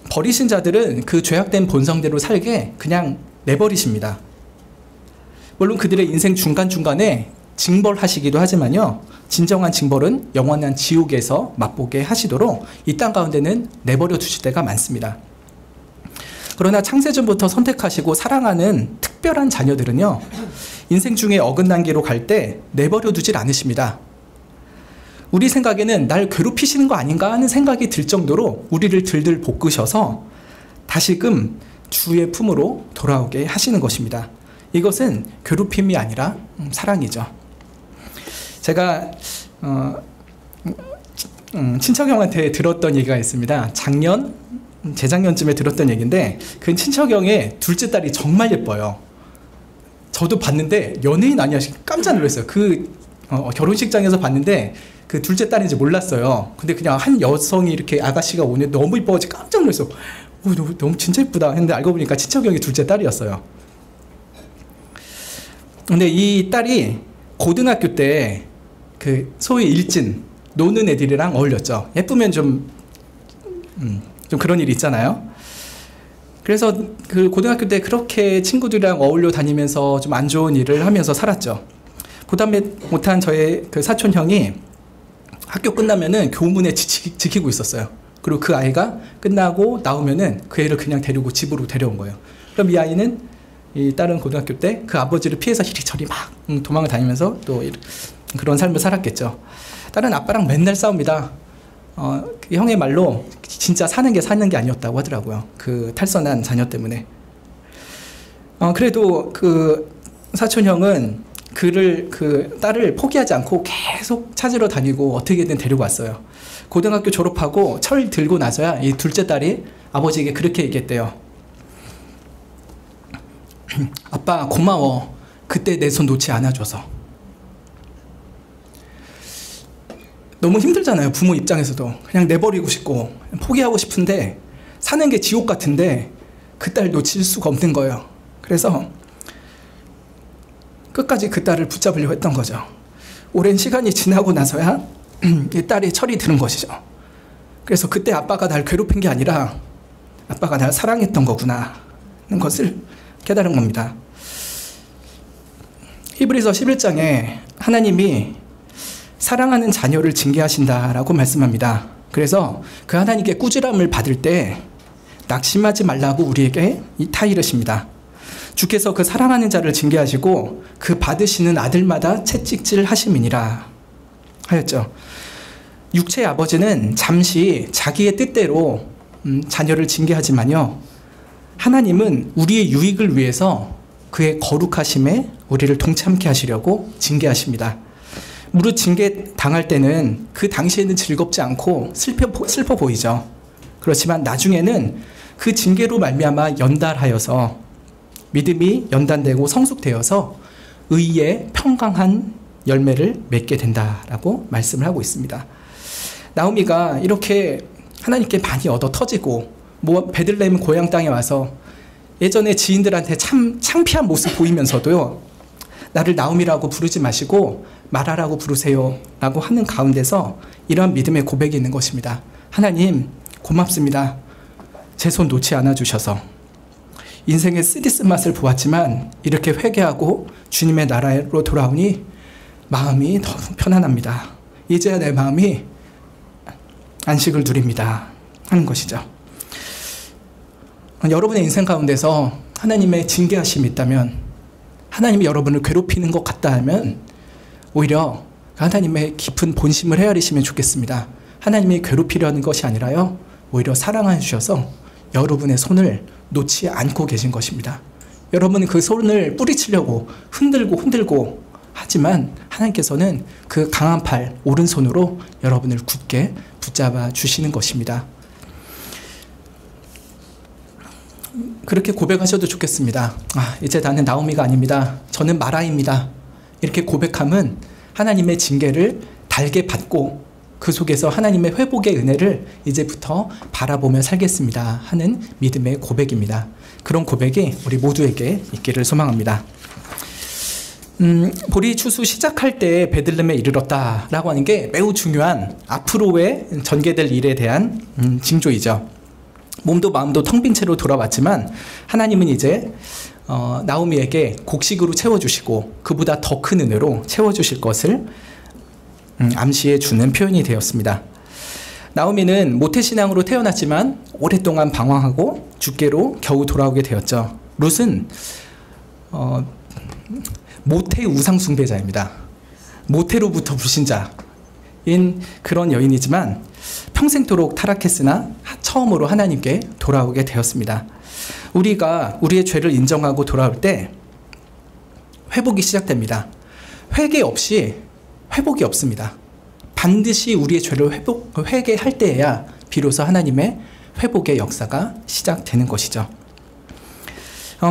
버리신 자들은 그 죄악된 본성대로 살게 그냥 내버리십니다. 물론 그들의 인생 중간중간에 징벌하시기도 하지만요, 진정한 징벌은 영원한 지옥에서 맛보게 하시도록 이 땅 가운데는 내버려 두실 때가 많습니다. 그러나 창세전부터 선택하시고 사랑하는 특별한 자녀들은요, 인생 중에 어긋난 길로 갈 때 내버려 두질 않으십니다. 우리 생각에는 날 괴롭히시는 거 아닌가 하는 생각이 들 정도로 우리를 들들 볶으셔서 다시금 주의 품으로 돌아오게 하시는 것입니다. 이것은 괴롭힘이 아니라 사랑이죠. 제가 친척 형한테 들었던 얘기가 있습니다. 재작년쯤에 들었던 얘기인데, 그 친척 형의 둘째 딸이 정말 예뻐요. 저도 봤는데 연예인 아니야 깜짝 놀랐어요. 결혼식장에서 봤는데 그 둘째 딸인지 몰랐어요. 근데 그냥 한 여성이 이렇게 아가씨가 오는데 너무 이뻐가지고 깜짝 놀랐어요. 너무 진짜 예쁘다 했는데 알고 보니까 친척 형이 둘째 딸이었어요. 근데 이 딸이 고등학교 때 그 소위 일진 노는 애들이랑 어울렸죠. 예쁘면 좀 그런 일이 있잖아요. 그래서 그 고등학교 때 그렇게 친구들이랑 어울려 다니면서 좀 안 좋은 일을 하면서 살았죠. 보다 못한 저의 그 사촌 형이 학교 끝나면은 교문에 지키고 있었어요. 그리고 그 아이가 끝나고 나오면은 그 애를 그냥 데리고 집으로 데려온 거예요. 그럼 이 아이는, 이 딸은 고등학교 때 그 아버지를 피해서 이리저리 막 도망을 다니면서 또 그런 삶을 살았겠죠. 딸은 아빠랑 맨날 싸웁니다. 그 형의 말로 진짜 사는 게 아니었다고 하더라고요. 그 탈선한 자녀 때문에. 그래도 그 사촌 형은 그 딸을 포기하지 않고 계속 찾으러 다니고 어떻게든 데리고 왔어요. 고등학교 졸업하고 철 들고 나서야 이 둘째 딸이 아버지에게 그렇게 얘기했대요. 아빠 고마워. 그때 내 손 놓지 않아줘서. 너무 힘들잖아요. 부모 입장에서도. 그냥 내버리고 싶고 포기하고 싶은데 사는 게 지옥 같은데 그 딸 놓칠 수가 없는 거예요. 그래서 끝까지 그 딸을 붙잡으려고 했던 거죠. 오랜 시간이 지나고 나서야 이 딸이 철이 드는 것이죠. 그래서 그때 아빠가 날 괴롭힌 게 아니라 아빠가 날 사랑했던 거구나 하는 것을 깨달은 겁니다. 히브리서 11장에 하나님이 사랑하는 자녀를 징계하신다라고 말씀합니다. 그래서 그 하나님께 꾸지람을 받을 때 낙심하지 말라고 우리에게 타이르십니다. 주께서 그 사랑하는 자를 징계하시고 그 받으시는 아들마다 채찍질 하심이니라 하였죠. 육체의 아버지는 잠시 자기의 뜻대로 자녀를 징계하지만요, 하나님은 우리의 유익을 위해서 그의 거룩하심에 우리를 동참케 하시려고 징계하십니다. 무릇 징계 당할 때는 그 당시에는 즐겁지 않고 슬퍼 보이죠. 그렇지만 나중에는 그 징계로 말미암아 연달하여서 믿음이 연단되고 성숙되어서 의의 평강한 열매를 맺게 된다라고 말씀을 하고 있습니다. 나오미가 이렇게 하나님께 많이 얻어 터지고 베들레헴 고향 땅에 와서 예전에 지인들한테 참 창피한 모습 보이면서도요, 나를 나오미라고 부르지 마시고 마라라고 부르세요 라고 하는 가운데서 이러한 믿음의 고백이 있는 것입니다. 하나님 고맙습니다. 제 손 놓지 않아 주셔서. 인생의 쓰디쓴 맛을 보았지만 이렇게 회개하고 주님의 나라로 돌아오니 마음이 더 편안합니다. 이제야 내 마음이 안식을 누립니다 하는 것이죠. 여러분의 인생 가운데서 하나님의 징계하심이 있다면, 하나님이 여러분을 괴롭히는 것 같다 하면 오히려 하나님의 깊은 본심을 헤아리시면 좋겠습니다. 하나님이 괴롭히려는 것이 아니라요, 오히려 사랑해 주셔서 여러분의 손을 놓지 않고 계신 것입니다. 여러분은 그 손을 뿌리치려고 흔들고 하지만 하나님께서는 그 강한 팔, 오른손으로 여러분을 굳게 붙잡아 주시는 것입니다. 그렇게 고백하셔도 좋겠습니다. 이제 나는 나오미가 아닙니다. 저는 마라입니다. 이렇게 고백함은 하나님의 징계를 달게 받고 그 속에서 하나님의 회복의 은혜를 이제부터 바라보며 살겠습니다 하는 믿음의 고백입니다. 그런 고백이 우리 모두에게 있기를 소망합니다. 보리 추수 시작할 때 베들레헴에 이르렀다라고 하는 게 매우 중요한 앞으로의 전개될 일에 대한 징조이죠. 몸도 마음도 텅 빈 채로 돌아왔지만 하나님은 이제 나오미에게 곡식으로 채워주시고 그보다 더 큰 은혜로 채워주실 것을 암시해 주는 표현이 되었습니다. 나오미는 모태신앙으로 태어났지만 오랫동안 방황하고 죽게로 겨우 돌아오게 되었죠. 룻은 모태 우상 숭배자입니다. 모태로부터 불신자인 그런 여인이지만 평생토록 타락했으나 처음으로 하나님께 돌아오게 되었습니다. 우리가 우리의 죄를 인정하고 돌아올 때 회복이 시작됩니다. 회개 없이 회복이 없습니다. 반드시 우리의 죄를 회개할 때에야 비로소 하나님의 회복의 역사가 시작되는 것이죠.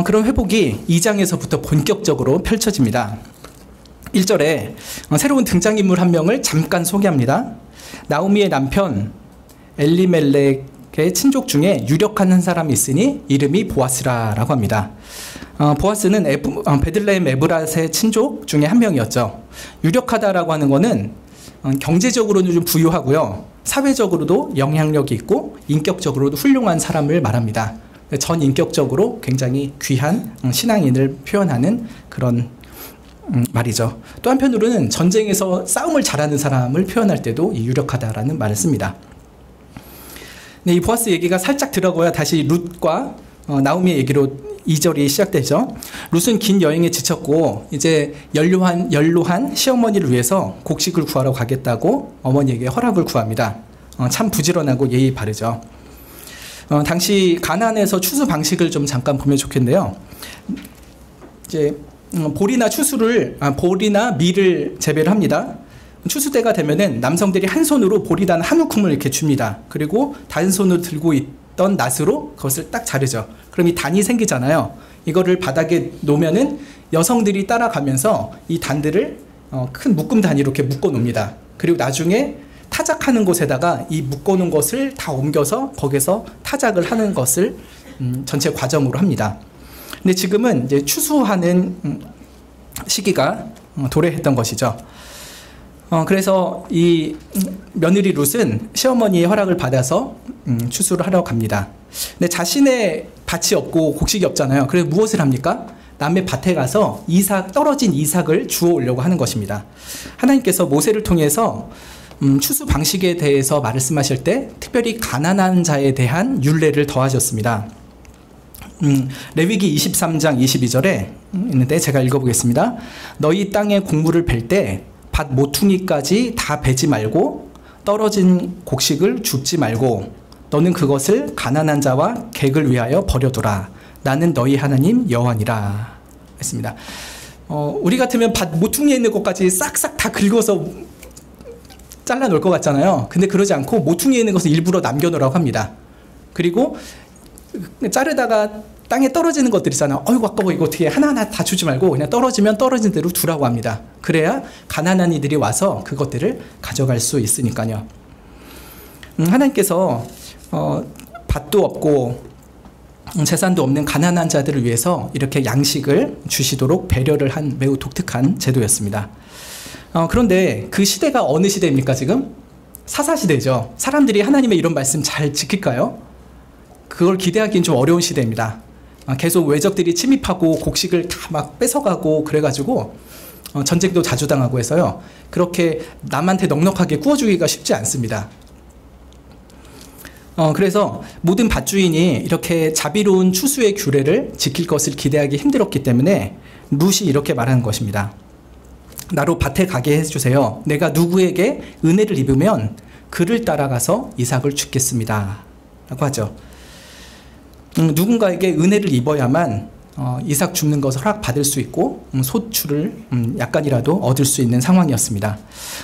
그런 회복이 2장에서부터 본격적으로 펼쳐집니다. 1절에 새로운 등장인물 한 명을 잠깐 소개합니다. 나오미의 남편 엘리멜렉의 친족 중에 유력한 한 사람이 있으니 이름이 보아스라라고 합니다. 보아스는 베들레헴 에브랏의 친족 중에 한 명이었죠. 유력하다라고 하는 것은 경제적으로는 좀 부유하고요, 사회적으로도 영향력이 있고 인격적으로도 훌륭한 사람을 말합니다. 전인격적으로 굉장히 귀한 신앙인을 표현하는 그런 말이죠. 또 한편으로는 전쟁에서 싸움을 잘하는 사람을 표현할 때도 유력하다라는 말을 씁니다. 네, 이 보아스 얘기가 살짝 들어가야 다시 룻과 나오미의 얘기로 2절이 시작되죠. 룻은 긴 여행에 지쳤고 이제 연로한 시어머니를 위해서 곡식을 구하러 가겠다고 어머니에게 허락을 구합니다. 참 부지런하고 예의 바르죠. 당시 가나안에서 추수 방식을 좀 잠깐 보면 좋겠는데요. 이제 보리나 밀을 재배를 합니다. 추수때가 되면은 남성들이 한 손으로 보리단 한 움큼을 이렇게 줍니다. 그리고 다른 손으로 들고 있던 낫으로 그것을 딱 자르죠. 그럼 이 단이 생기잖아요. 이거를 바닥에 놓으면은 여성들이 따라가면서 이 단들을 큰 묶음 단위로 이렇게 묶어 놓습니다. 그리고 나중에 타작하는 곳에다가 이 묶어놓은 것을 다 옮겨서 거기서 타작을 하는 것을 전체 과정으로 합니다. 근데 지금은 이제 추수하는 시기가 도래했던 것이죠. 그래서 이 며느리 룻은 시어머니의 허락을 받아서 추수를 하러 갑니다. 근데 자신의 밭이 없고 곡식이 없잖아요. 그래서 무엇을 합니까? 남의 밭에 가서 떨어진 이삭을 주워 오려고 하는 것입니다. 하나님께서 모세를 통해서 추수 방식에 대해서 말씀하실 때 특별히 가난한 자에 대한 율례를 더하셨습니다. 레위기 23장 22절에 있는데 제가 읽어보겠습니다. 너희 땅에 곡물을 벨 때 밭 모퉁이까지 다 베지 말고 떨어진 곡식을 줍지 말고 너는 그것을 가난한 자와 객을 위하여 버려두라. 나는 너희 하나님 여호와니라 했습니다. 우리 같으면 밭 모퉁이에 있는 것까지 싹싹 다 긁어서 잘라 놓을 것 같잖아요. 근데 그러지 않고 모퉁이에 있는 것을 일부러 남겨놓으라고 합니다. 그리고 자르다가 땅에 떨어지는 것들 있잖아요. 어이구 아까워, 이거 어떻게 하나하나 다 주지 말고 그냥 떨어지면 떨어진 대로 두라고 합니다. 그래야 가난한 이들이 와서 그것들을 가져갈 수 있으니까요. 하나님께서 밭도 없고 재산도 없는 가난한 자들을 위해서 이렇게 양식을 주시도록 배려를 한 매우 독특한 제도였습니다. 그런데 그 시대가 어느 시대입니까 지금? 사사시대죠. 사람들이 하나님의 이런 말씀 잘 지킬까요? 그걸 기대하기는 좀 어려운 시대입니다. 계속 외적들이 침입하고 곡식을 다 막 뺏어가고 그래가지고 전쟁도 자주 당하고 해서요. 그렇게 남한테 넉넉하게 구워주기가 쉽지 않습니다. 그래서 모든 밭주인이 이렇게 자비로운 추수의 규례를 지킬 것을 기대하기 힘들었기 때문에 룻이 이렇게 말하는 것입니다. 나로 밭에 가게 해주세요. 내가 누구에게 은혜를 입으면 그를 따라가서 이삭을 죽겠습니다. 라고 하죠. 누군가에게 은혜를 입어야만 이삭 줍는 것을 허락받을 수 있고 소출을 약간이라도 얻을 수 있는 상황이었습니다.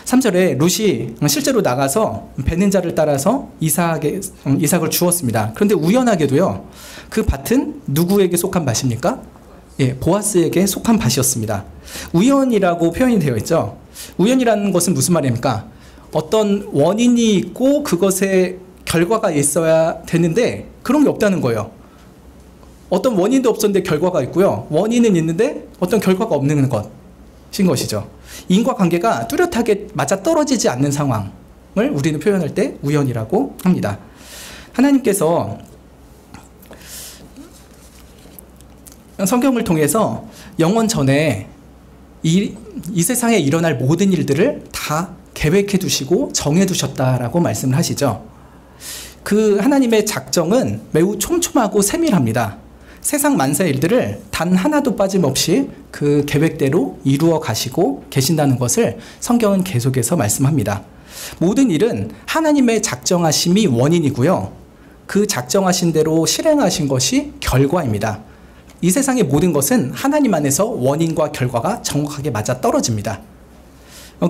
3절에 룻이 실제로 나가서 베는 자를 따라서 이삭을 주었습니다. 그런데 우연하게도요, 그 밭은 누구에게 속한 밭입니까? 예, 보아스에게 속한 밭이었습니다. 우연이라고 표현이 되어 있죠. 우연이라는 것은 무슨 말입니까? 어떤 원인이 있고 그것에 결과가 있어야 되는데 그런 게 없다는 거예요. 어떤 원인도 없었는데 결과가 있고요. 원인은 있는데 어떤 결과가 없는 것. 것이죠. 인과관계가 뚜렷하게 맞아떨어지지 않는 상황을 우리는 표현할 때 우연이라고 합니다. 하나님께서 성경을 통해서 영원 전에 이 세상에 일어날 모든 일들을 다 계획해 두시고 정해 두셨다라고 말씀을 하시죠. 그 하나님의 작정은 매우 촘촘하고 세밀합니다. 세상 만사의 일들을 단 하나도 빠짐없이 그 계획대로 이루어 가시고 계신다는 것을 성경은 계속해서 말씀합니다. 모든 일은 하나님의 작정하심이 원인이고요. 그 작정하신 대로 실행하신 것이 결과입니다. 이 세상의 모든 것은 하나님 안에서 원인과 결과가 정확하게 맞아 떨어집니다.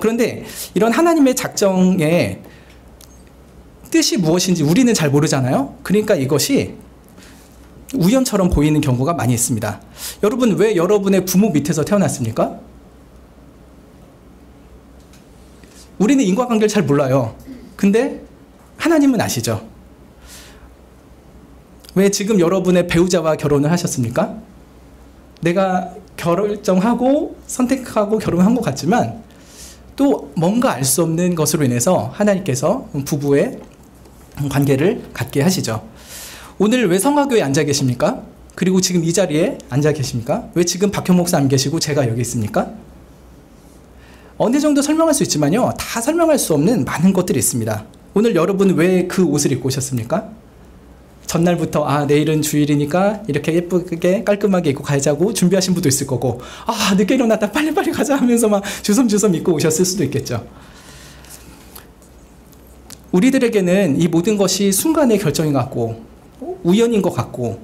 그런데 이런 하나님의 작정의 뜻이 무엇인지 우리는 잘 모르잖아요. 그러니까 이것이 우연처럼 보이는 경우가 많이 있습니다. 여러분, 왜 여러분의 부모 밑에서 태어났습니까? 우리는 인과관계를 잘 몰라요. 근데 하나님은 아시죠? 왜 지금 여러분의 배우자와 결혼을 하셨습니까? 내가 결정하고 선택하고 결혼한 것 같지만 또 뭔가 알 수 없는 것으로 인해서 하나님께서 부부의 관계를 갖게 하시죠. 오늘 왜 성화교회에 앉아 계십니까? 그리고 지금 이 자리에 앉아 계십니까? 왜 지금 박형 목사 안 계시고 제가 여기 있습니까? 어느 정도 설명할 수 있지만요, 다 설명할 수 없는 많은 것들이 있습니다. 오늘 여러분 왜 그 옷을 입고 오셨습니까? 전날부터 내일은 주일이니까 이렇게 예쁘게 깔끔하게 입고 가자고 준비하신 분도 있을 거고, 늦게 일어났다 빨리빨리 가자 하면서 막 주섬주섬 입고 오셨을 수도 있겠죠. 우리들에게는 이 모든 것이 순간의 결정인 것 같고 우연인 것 같고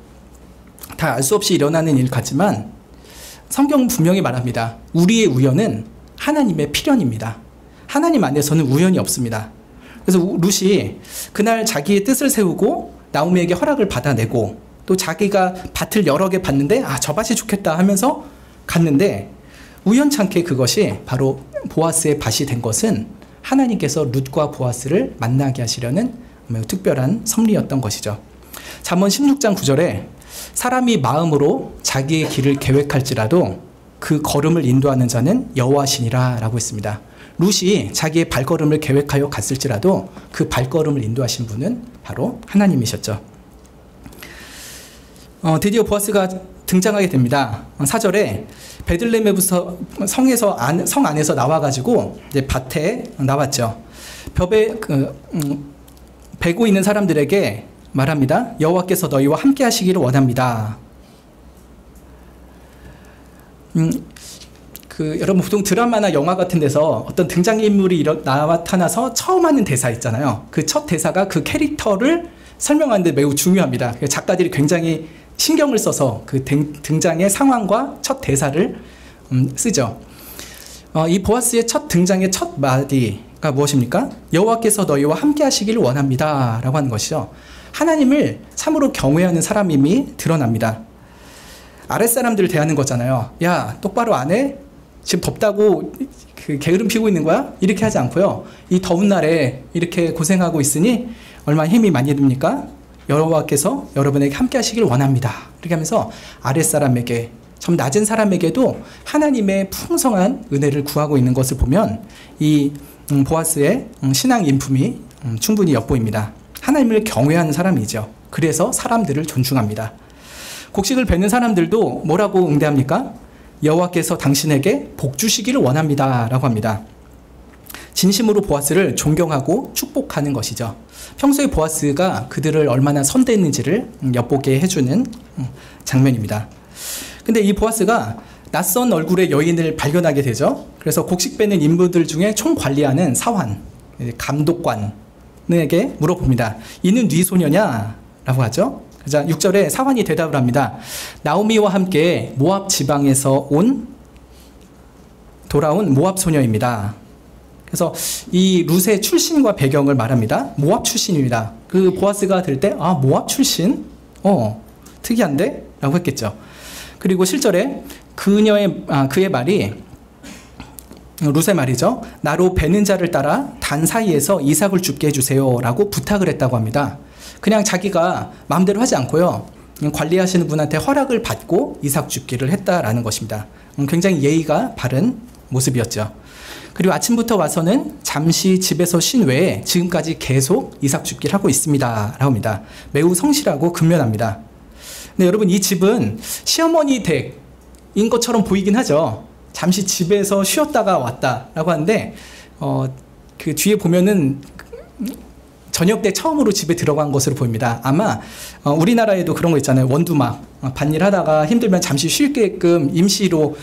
다 알 수 없이 일어나는 일 같지만 성경은 분명히 말합니다. 우리의 우연은 하나님의 필연입니다. 하나님 안에서는 우연이 없습니다. 그래서 룻이 그날 자기의 뜻을 세우고 나오미에게 허락을 받아내고 또 자기가 밭을 여러 개 봤는데 저 밭이 좋겠다 하면서 갔는데 우연찮게 그것이 바로 보아스의 밭이 된 것은 하나님께서 룻과 보아스를 만나게 하시려는 매우 특별한 섭리였던 것이죠. 잠언 16장 9절에 사람이 마음으로 자기의 길을 계획할지라도 그 걸음을 인도하는 자는 여호와시니라 라고 했습니다. 룻이 자기의 발걸음을 계획하여 갔을지라도 그 발걸음을 인도하신 분은 바로 하나님이셨죠. 드디어 보아스가 등장하게 됩니다. 4절에 베들레헴에부터 성 안에서 나와가지고 이제 밭에 나왔죠. 베고 있는 사람들에게 말합니다. 여호와께서 너희와 함께 하시기를 원합니다. 여러분 보통 드라마나 영화 같은 데서 어떤 등장인물이 나타나서 처음 하는 대사 있잖아요. 그 첫 대사가 그 캐릭터를 설명하는데 매우 중요합니다. 작가들이 굉장히 신경을 써서 그 등장의 상황과 첫 대사를 쓰죠. 이 보아스의 첫 등장의 첫 마디가 무엇입니까? 여호와께서 너희와 함께 하시길 원합니다 라고 하는 것이죠. 하나님을 참으로 경외하는 사람임이 드러납니다. 아랫사람들을 대하는 거잖아요. 야, 똑바로 안 해? 지금 덥다고 게으름 피우고 있는 거야? 이렇게 하지 않고요. 이 더운 날에 이렇게 고생하고 있으니 얼마나 힘이 많이 듭니까? 여호와께서 여러분에게 함께 하시길 원합니다. 이렇게 하면서 아랫사람에게, 좀 낮은 사람에게도 하나님의 풍성한 은혜를 구하고 있는 것을 보면 이 보아스의 신앙 인품이 충분히 엿보입니다. 하나님을 경외하는 사람이죠. 그래서 사람들을 존중합니다. 곡식을 뱉는 사람들도 뭐라고 응대합니까? 여호와께서 당신에게 복 주시기를 원합니다 라고 합니다. 진심으로 보아스를 존경하고 축복하는 것이죠. 평소에 보아스가 그들을 얼마나 선대했는지를 엿보게 해주는 장면입니다. 근데 이 보아스가 낯선 얼굴의 여인을 발견하게 되죠. 그래서 곡식 빼는 인부들 중에 총관리하는 사환, 감독관에게 물어봅니다. 이는 네 소녀냐? 라고 하죠. 자, 6절에 사환이 대답을 합니다. 나오미와 함께 모압 지방에서 돌아온 모압 소녀입니다. 그래서 이 룻의 출신과 배경을 말합니다. 모압 출신입니다. 그 보아스가 들 때 모압 출신? 특이한데? 라고 했겠죠. 그리고 7절에 그의 말이 룻의 말이죠. 나로 베는 자를 따라 단 사이에서 이삭을 죽게 해주세요 라고 부탁을 했다고 합니다. 그냥 자기가 마음대로 하지 않고요. 관리하시는 분한테 허락을 받고 이삭 죽기를 했다라는 것입니다. 굉장히 예의가 바른 모습이었죠. 그리고 아침부터 와서는 잠시 집에서 쉰 외에 지금까지 계속 이삭 죽기를 하고 있습니다 라고 합니다. 매우 성실하고 근면합니다. 근데 여러분, 이 집은 시어머니 댁인 것처럼 보이긴 하죠. 잠시 집에서 쉬었다가 왔다라고 하는데 그 뒤에 보면은 저녁 때 처음으로 집에 들어간 것으로 보입니다. 아마 우리나라에도 그런 거 있잖아요. 원두막 밭일 하다가 힘들면 잠시 쉴게끔 임시로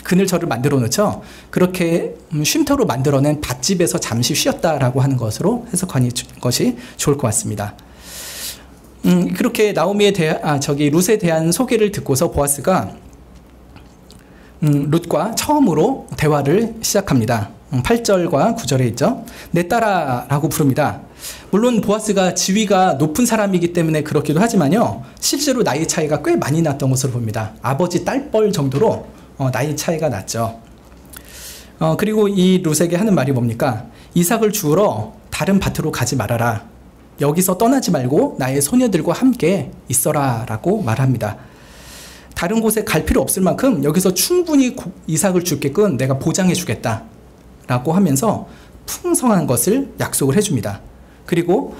그늘처를 만들어 놓죠. 그렇게 쉼터로 만들어낸 밭집에서 잠시 쉬었다라고 하는 것으로 해석하는 것이 좋을 것 같습니다. 그렇게 룻에 대한 소개를 듣고서 보아스가 룻과 처음으로 대화를 시작합니다. 8절과 9절에 있죠. 내 딸아라고 부릅니다. 물론 보아스가 지위가 높은 사람이기 때문에 그렇기도 하지만요, 실제로 나이 차이가 꽤 많이 났던 것으로 봅니다. 아버지 딸뻘 정도로 나이 차이가 났죠. 그리고 이 룻에게 하는 말이 뭡니까? 이삭을 주우러 다른 밭으로 가지 말아라. 여기서 떠나지 말고 나의 소녀들과 함께 있어라 라고 말합니다. 다른 곳에 갈 필요 없을 만큼 여기서 충분히 이삭을 줄게끔 내가 보장해 주겠다 라고 하면서 풍성한 것을 약속을 해줍니다. 그리고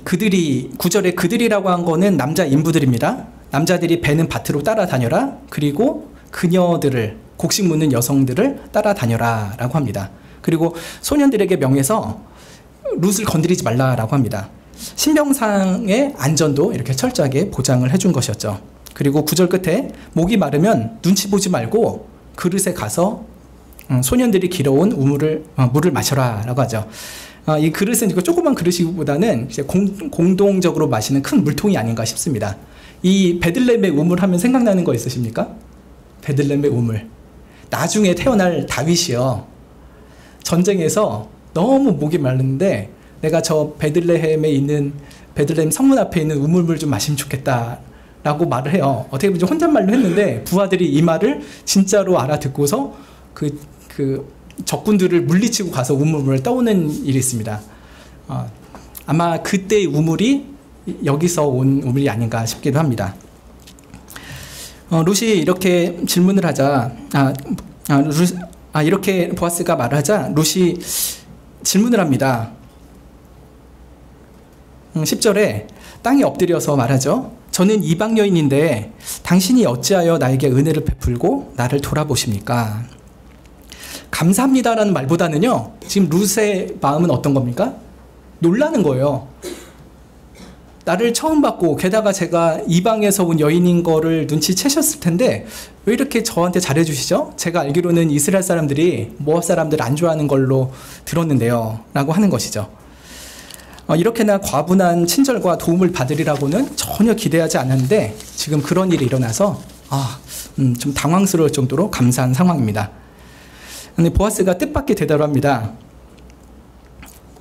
그들이, 9절에 그들이라고 한 거는 남자 인부들입니다. 남자들이 베는 밭으로 따라다녀라. 그리고 그녀들을, 곡식 묻는 여성들을 따라다녀라 라고 합니다. 그리고 소년들에게 명해서 룻을 건드리지 말라라고 합니다. 신병상의 안전도 이렇게 철저하게 보장을 해준 것이었죠. 그리고 9절 끝에 목이 마르면 눈치 보지 말고 그릇에 가서 소년들이 길어온 물을 마셔라 라고 하죠. 이 그릇은 조그만 그릇이보다는 이제 공동적으로 마시는 큰 물통이 아닌가 싶습니다. 이 베들레헴의 우물 하면 생각나는 거 있으십니까? 베들레헴의 우물. 나중에 태어날 다윗이요, 전쟁에서 너무 목이 마르는데 내가 저 베들레헴 성문 앞에 있는 우물물 좀 마시면 좋겠다 라고 말을 해요. 어떻게 보면 혼잣말로 했는데 부하들이 이 말을 진짜로 알아듣고서 그 적군들을 물리치고 가서 우물물을 떠오는 일이 있습니다. 아마 그때의 우물이 여기서 온 우물이 아닌가 싶기도 합니다. 룻이 이렇게 질문을 하자, 이렇게 보아스가 말을 하자 룻이 질문을 합니다. 10절에 땅에 엎드려서 말하죠. 저는 이방 여인인데 당신이 어찌하여 나에게 은혜를 베풀고 나를 돌아보십니까? 감사합니다라는 말보다는요, 지금 룻의 마음은 어떤 겁니까? 놀라는 거예요. 나를 처음 봤고 게다가 제가 이방에서 온 여인인 거를 눈치채셨을 텐데 왜 이렇게 저한테 잘해주시죠? 제가 알기로는 이스라엘 사람들이 모압 사람들 안 좋아하는 걸로 들었는데요 라고 하는 것이죠. 이렇게나 과분한 친절과 도움을 받으리라고는 전혀 기대하지 않았는데 지금 그런 일이 일어나서 좀 당황스러울 정도로 감사한 상황입니다. 근데 보아스가 뜻밖의 대답을 합니다.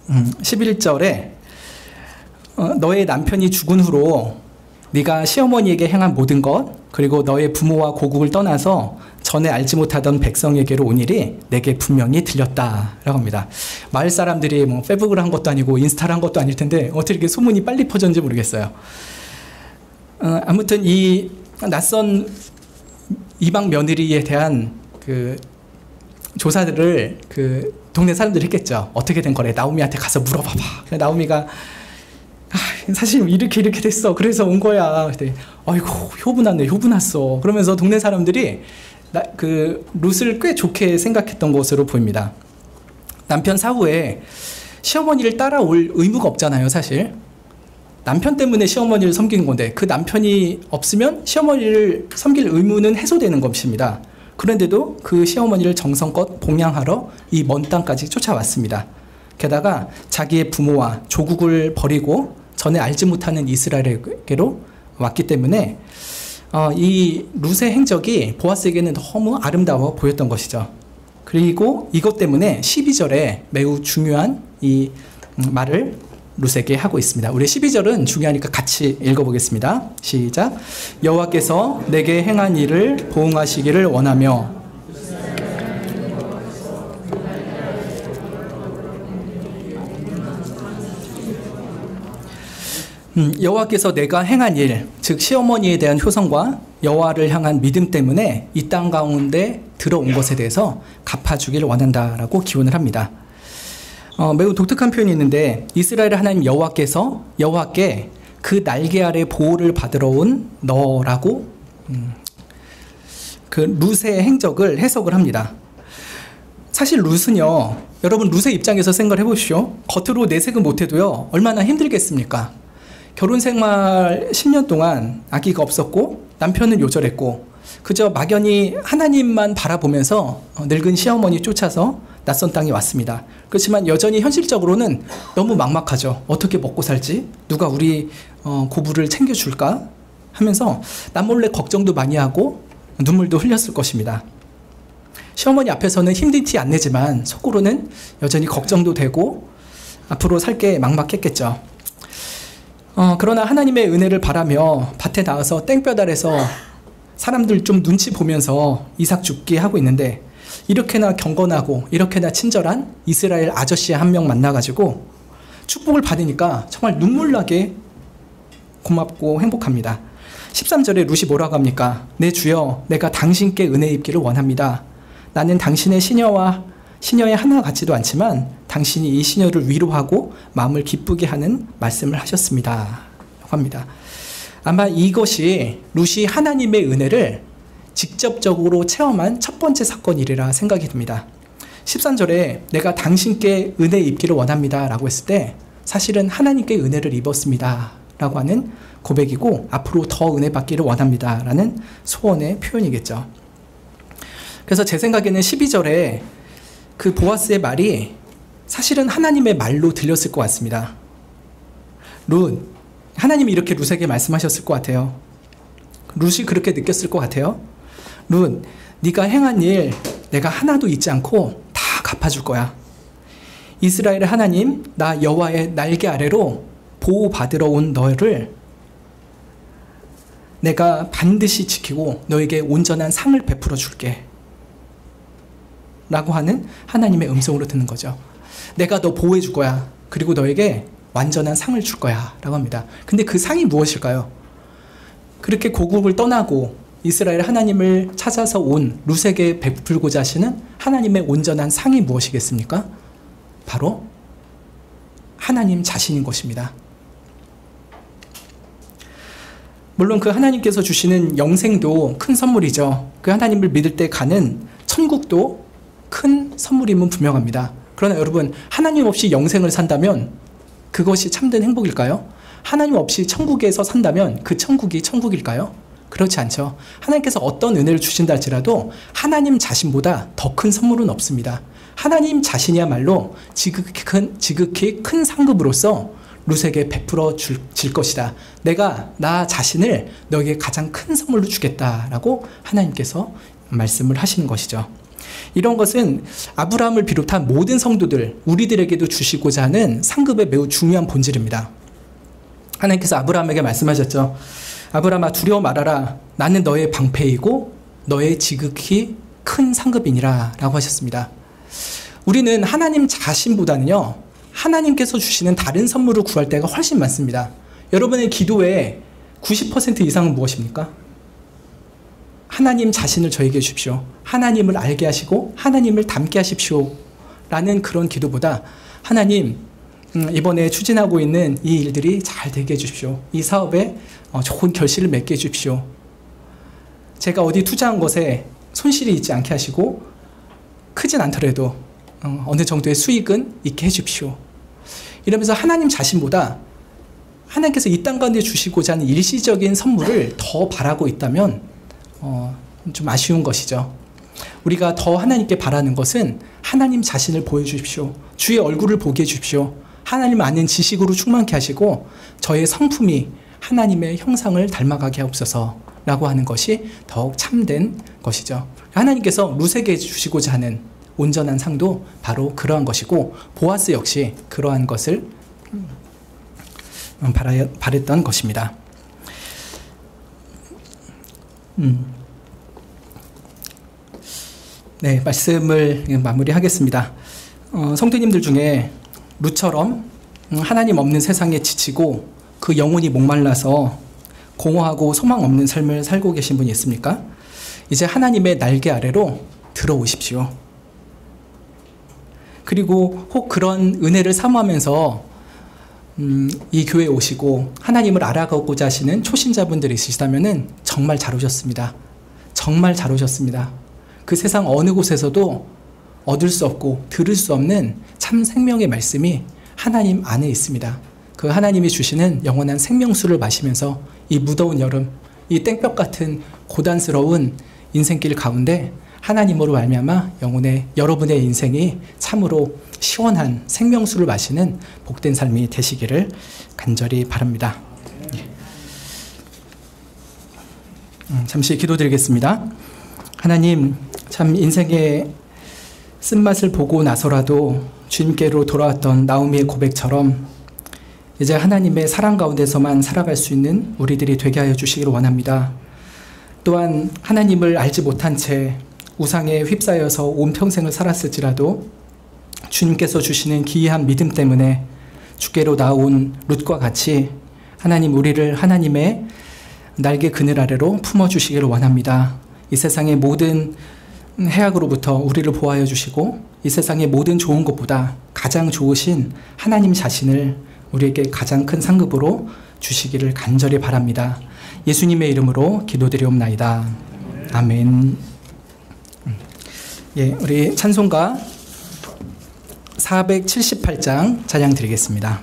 11절에 너의 남편이 죽은 후로 네가 시어머니에게 행한 모든 것, 그리고 너의 부모와 고국을 떠나서 전에 알지 못하던 백성에게로 온 일이 내게 분명히 들렸다라고 합니다. 마을 사람들이 뭐 페북을 한 것도 아니고 인스타를 한 것도 아닐 텐데 어떻게 이렇게 소문이 빨리 퍼졌는지 모르겠어요. 아무튼 이 낯선 이방 며느리에 대한 그 조사들을 그 동네 사람들이 했겠죠. 어떻게 된 거래? 나오미한테 가서 물어봐봐. 나오미가 사실 이렇게 됐어. 그래서 온 거야. 그랬더니 아이고 효분 났어. 그러면서 동네 사람들이 그 룻을 꽤 좋게 생각했던 것으로 보입니다. 남편 사후에 시어머니를 따라올 의무가 없잖아요, 사실. 남편 때문에 시어머니를 섬기는 건데 그 남편이 없으면 시어머니를 섬길 의무는 해소되는 것입니다. 그런데도 그 시어머니를 정성껏 봉양하러 이 먼 땅까지 쫓아왔습니다. 게다가 자기의 부모와 조국을 버리고 전에 알지 못하는 이스라엘에게로 왔기 때문에 이 룻의 행적이 보아스에게는 너무 아름다워 보였던 것이죠. 그리고 이것 때문에 12절에 매우 중요한 이 말을 룻에게 하고 있습니다. 우리 12절은 중요하니까 같이 읽어보겠습니다. 시작. 여호와께서 내게 행한 일을 보응하시기를 원하며 여호와께서 내가 행한 일, 즉 시어머니에 대한 효성과 여호와를 향한 믿음 때문에 이 땅 가운데 들어온 것에 대해서 갚아주길 원한다라고 기원을 합니다. 매우 독특한 표현이 있는데 이스라엘 하나님 여호와께 그 날개 아래 보호를 받으러 온 너라고 그 룻의 행적을 해석을 합니다. 사실 룻은요, 여러분 룻의 입장에서 생각을 해보십시오. 겉으로 내색은 못해도요 얼마나 힘들겠습니까? 결혼 생활 10년 동안 아기가 없었고 남편은 요절했고 그저 막연히 하나님만 바라보면서 늙은 시어머니 쫓아서 낯선 땅에 왔습니다. 그렇지만 여전히 현실적으로는 너무 막막하죠. 어떻게 먹고 살지? 누가 우리 고부를 챙겨줄까? 하면서 남몰래 걱정도 많이 하고 눈물도 흘렸을 것입니다. 시어머니 앞에서는 힘든 티 안 내지만 속으로는 여전히 걱정도 되고 앞으로 살 게 막막했겠죠. 그러나 하나님의 은혜를 바라며 밭에 나와서 땡볕 아래서 사람들 좀 눈치 보면서 이삭 죽게 하고 있는데 이렇게나 경건하고 이렇게나 친절한 이스라엘 아저씨 한 명 만나가지고 축복을 받으니까 정말 눈물나게 고맙고 행복합니다. 13절에 룻이 뭐라고 합니까? 내 주여, 내가 당신께 은혜 입기를 원합니다. 나는 당신의 시녀의 하나 같지도 않지만 당신이 이 시녀를 위로하고 마음을 기쁘게 하는 말씀을 하셨습니다. 라고 합니다. 아마 이것이 룻이 하나님의 은혜를 직접적으로 체험한 첫 번째 사건이리라 생각이 듭니다. 13절에 내가 당신께 은혜 입기를 원합니다 라고 했을 때 사실은 하나님께 은혜를 입었습니다 라고 하는 고백이고 앞으로 더 은혜 받기를 원합니다 라는 소원의 표현이겠죠. 그래서 제 생각에는 12절에 그 보아스의 말이 사실은 하나님의 말로 들렸을 것 같습니다. 룻, 하나님이 이렇게 룻에게 말씀하셨을 것 같아요. 룻이 그렇게 느꼈을 것 같아요. 룻, 네가 행한 일 내가 하나도 잊지 않고 다 갚아줄 거야. 이스라엘의 하나님, 나 여호와의 날개 아래로 보호받으러 온 너를 내가 반드시 지키고 너에게 온전한 상을 베풀어 줄게 라고 하는 하나님의 음성으로 듣는 거죠. 내가 너 보호해 줄 거야. 그리고 너에게 완전한 상을 줄 거야 라고 합니다. 근데 그 상이 무엇일까요? 그렇게 고국을 떠나고 이스라엘 하나님을 찾아서 온 룻에게 베풀고자 하시는 하나님의 온전한 상이 무엇이겠습니까? 바로 하나님 자신인 것입니다. 물론 그 하나님께서 주시는 영생도 큰 선물이죠. 그 하나님을 믿을 때 가는 천국도 큰 선물임은 분명합니다. 그러나 여러분, 하나님 없이 영생을 산다면 그것이 참된 행복일까요? 하나님 없이 천국에서 산다면 그 천국이 천국일까요? 그렇지 않죠. 하나님께서 어떤 은혜를 주신다 할지라도 하나님 자신보다 더 큰 선물은 없습니다. 하나님 자신이야말로 지극히 큰 상급으로서 룻에게 베풀어 줄 것이다. 내가 나 자신을 너에게 가장 큰 선물로 주겠다라고 하나님께서 말씀을 하시는 것이죠. 이런 것은 아브라함을 비롯한 모든 성도들, 우리들에게도 주시고자 하는 상급의 매우 중요한 본질입니다. 하나님께서 아브라함에게 말씀하셨죠. 아브라함아, 두려워 말아라. 나는 너의 방패이고 너의 지극히 큰 상급이니라 라고 하셨습니다. 우리는 하나님 자신보다는요, 하나님께서 주시는 다른 선물을 구할 때가 훨씬 많습니다. 여러분의 기도의 90% 이상은 무엇입니까? 하나님 자신을 저에게 주십시오. 하나님을 알게 하시고 하나님을 닮게 하십시오 라는 그런 기도보다 하나님, 이번에 추진하고 있는 이 일들이 잘 되게 해주십시오. 이 사업에 좋은 결실을 맺게 해주십시오. 제가 어디 투자한 것에 손실이 있지 않게 하시고 크진 않더라도 어느 정도의 수익은 있게 해주십시오. 이러면서 하나님 자신보다 하나님께서 이 땅 가운데 주시고자 하는 일시적인 선물을 더 바라고 있다면 좀 아쉬운 것이죠. 우리가 더 하나님께 바라는 것은 하나님 자신을 보여주십시오. 주의 얼굴을 보게 해주십시오. 하나님 아는 지식으로 충만케 하시고 저의 성품이 하나님의 형상을 닮아가게 하옵소서 라고 하는 것이 더욱 참된 것이죠. 하나님께서 룻에게 주시고자 하는 온전한 상도 바로 그러한 것이고 보아스 역시 그러한 것을 바랬던 것입니다. 네, 말씀을 마무리하겠습니다. 성도님들 중에 룻처럼 하나님 없는 세상에 지치고 그 영혼이 목말라서 공허하고 소망 없는 삶을 살고 계신 분이 있습니까? 이제 하나님의 날개 아래로 들어오십시오. 그리고 혹 그런 은혜를 사모하면서 이 교회에 오시고 하나님을 알아가고자 하시는 초신자분들이 있으시다면 정말 잘 오셨습니다. 정말 잘 오셨습니다. 그 세상 어느 곳에서도 얻을 수 없고 들을 수 없는 참 생명의 말씀이 하나님 안에 있습니다. 그 하나님이 주시는 영원한 생명수를 마시면서 이 무더운 여름, 이 땡볕 같은 고단스러운 인생길 가운데 하나님으로 말미암아 영혼의 여러분의 인생이 참으로 시원한 생명수를 마시는 복된 삶이 되시기를 간절히 바랍니다. 잠시 기도드리겠습니다. 하나님, 참 인생의 쓴맛을 보고 나서라도 주님께로 돌아왔던 나오미의 고백처럼 이제 하나님의 사랑 가운데서만 살아갈 수 있는 우리들이 되게 하여 주시기를 원합니다. 또한 하나님을 알지 못한 채 우상에 휩싸여서 온 평생을 살았을지라도 주님께서 주시는 기이한 믿음 때문에 주께로 나온 룻과 같이 하나님, 우리를 하나님의 날개 그늘 아래로 품어주시기를 원합니다. 이 세상의 모든 해악으로부터 우리를 보호하여 주시고 이 세상의 모든 좋은 것보다 가장 좋으신 하나님 자신을 우리에게 가장 큰 상급으로 주시기를 간절히 바랍니다. 예수님의 이름으로 기도드리옵나이다. 아멘. 예, 우리 찬송가 478장 찬양 드리겠습니다.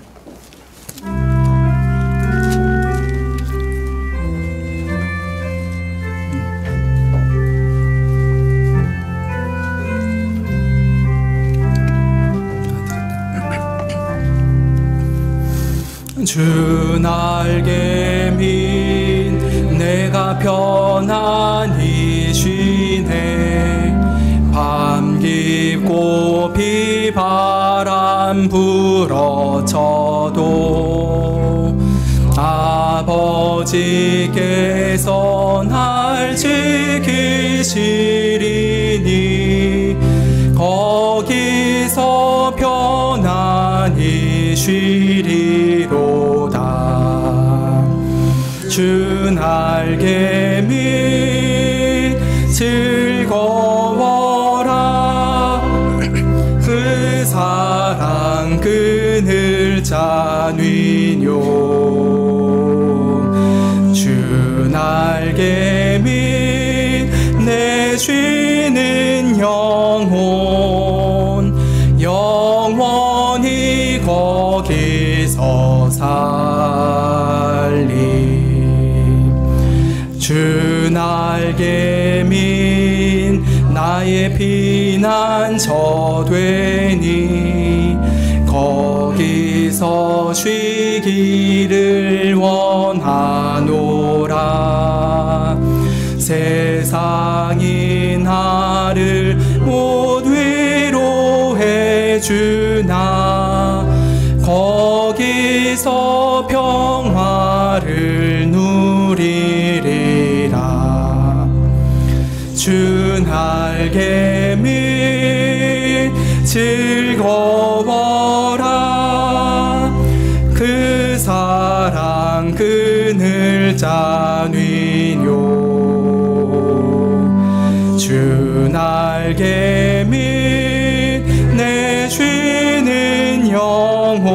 주 날개 민 내가 편안히 쉬네. 밤 깊고 비바람 불어쳐도 아버지께서 날 지키시리니 거기서 편안히 쉬리로다. 주 날개 밑 즐거워라. 그 사랑 그늘 잔위뇨. 주 날개 밑 내 쉬는 영혼 영원히 거기서 살리. 주 날개 민 나의 피난처 되니 거기서 쉬기를 원하노라. 세상이 나를 못 위로해 주나 거기서 평화를 누리리라. 주 날개 밑 즐거워라. 그 사랑 그늘 잔위뇨. 주 날개 밑 내 쉬는 영혼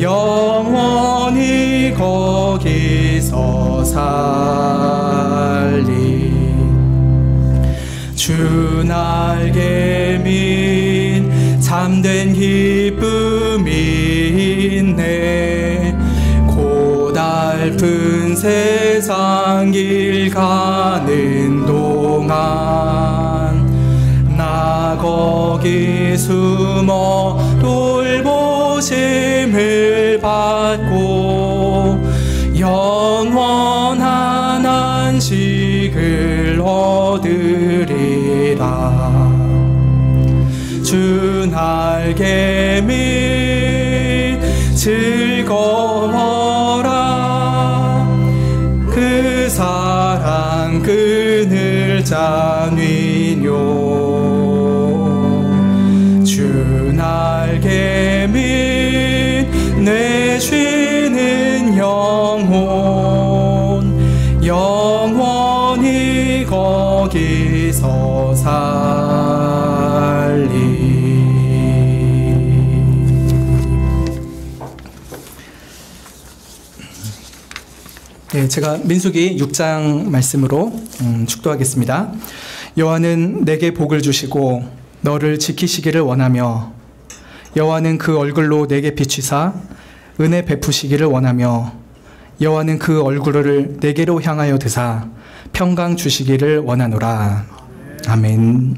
영원히 거기서 살리. 주 날개 밑 참된 기쁨이 있네. 고달픈 세상 길 가는 동안 나 거기 숨어 돌보심을 받고 영원한 안식을 얻으리라. 주 날개 밑 즐거워라. 그 사랑 그늘 잔위뇨. 주 날개 밑 내 쉬는 영혼 여기서 살리. 네, 제가 민수기 6장 말씀으로 축도하겠습니다. 여호와는 내게 복을 주시고 너를 지키시기를 원하며 여호와는 그 얼굴로 내게 비추사 은혜 베푸시기를 원하며 여호와는 그 얼굴을 내게로 향하여 드사 평강 주시기를 원하노라. 아멘.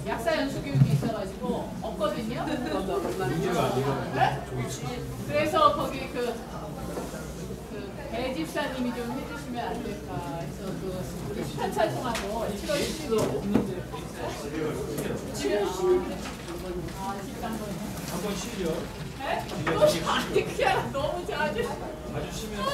약사 연수 교육이 있어가지고 없거든요. 네? 그래서 거기 그 배집사님이 좀 해주시면 안 될까 해서 우리 스탄찰동하고 7월 10일 집에 한번 쉬죠. 네? 또 아니 그게 아니라 너무 자주. 아주 쉬면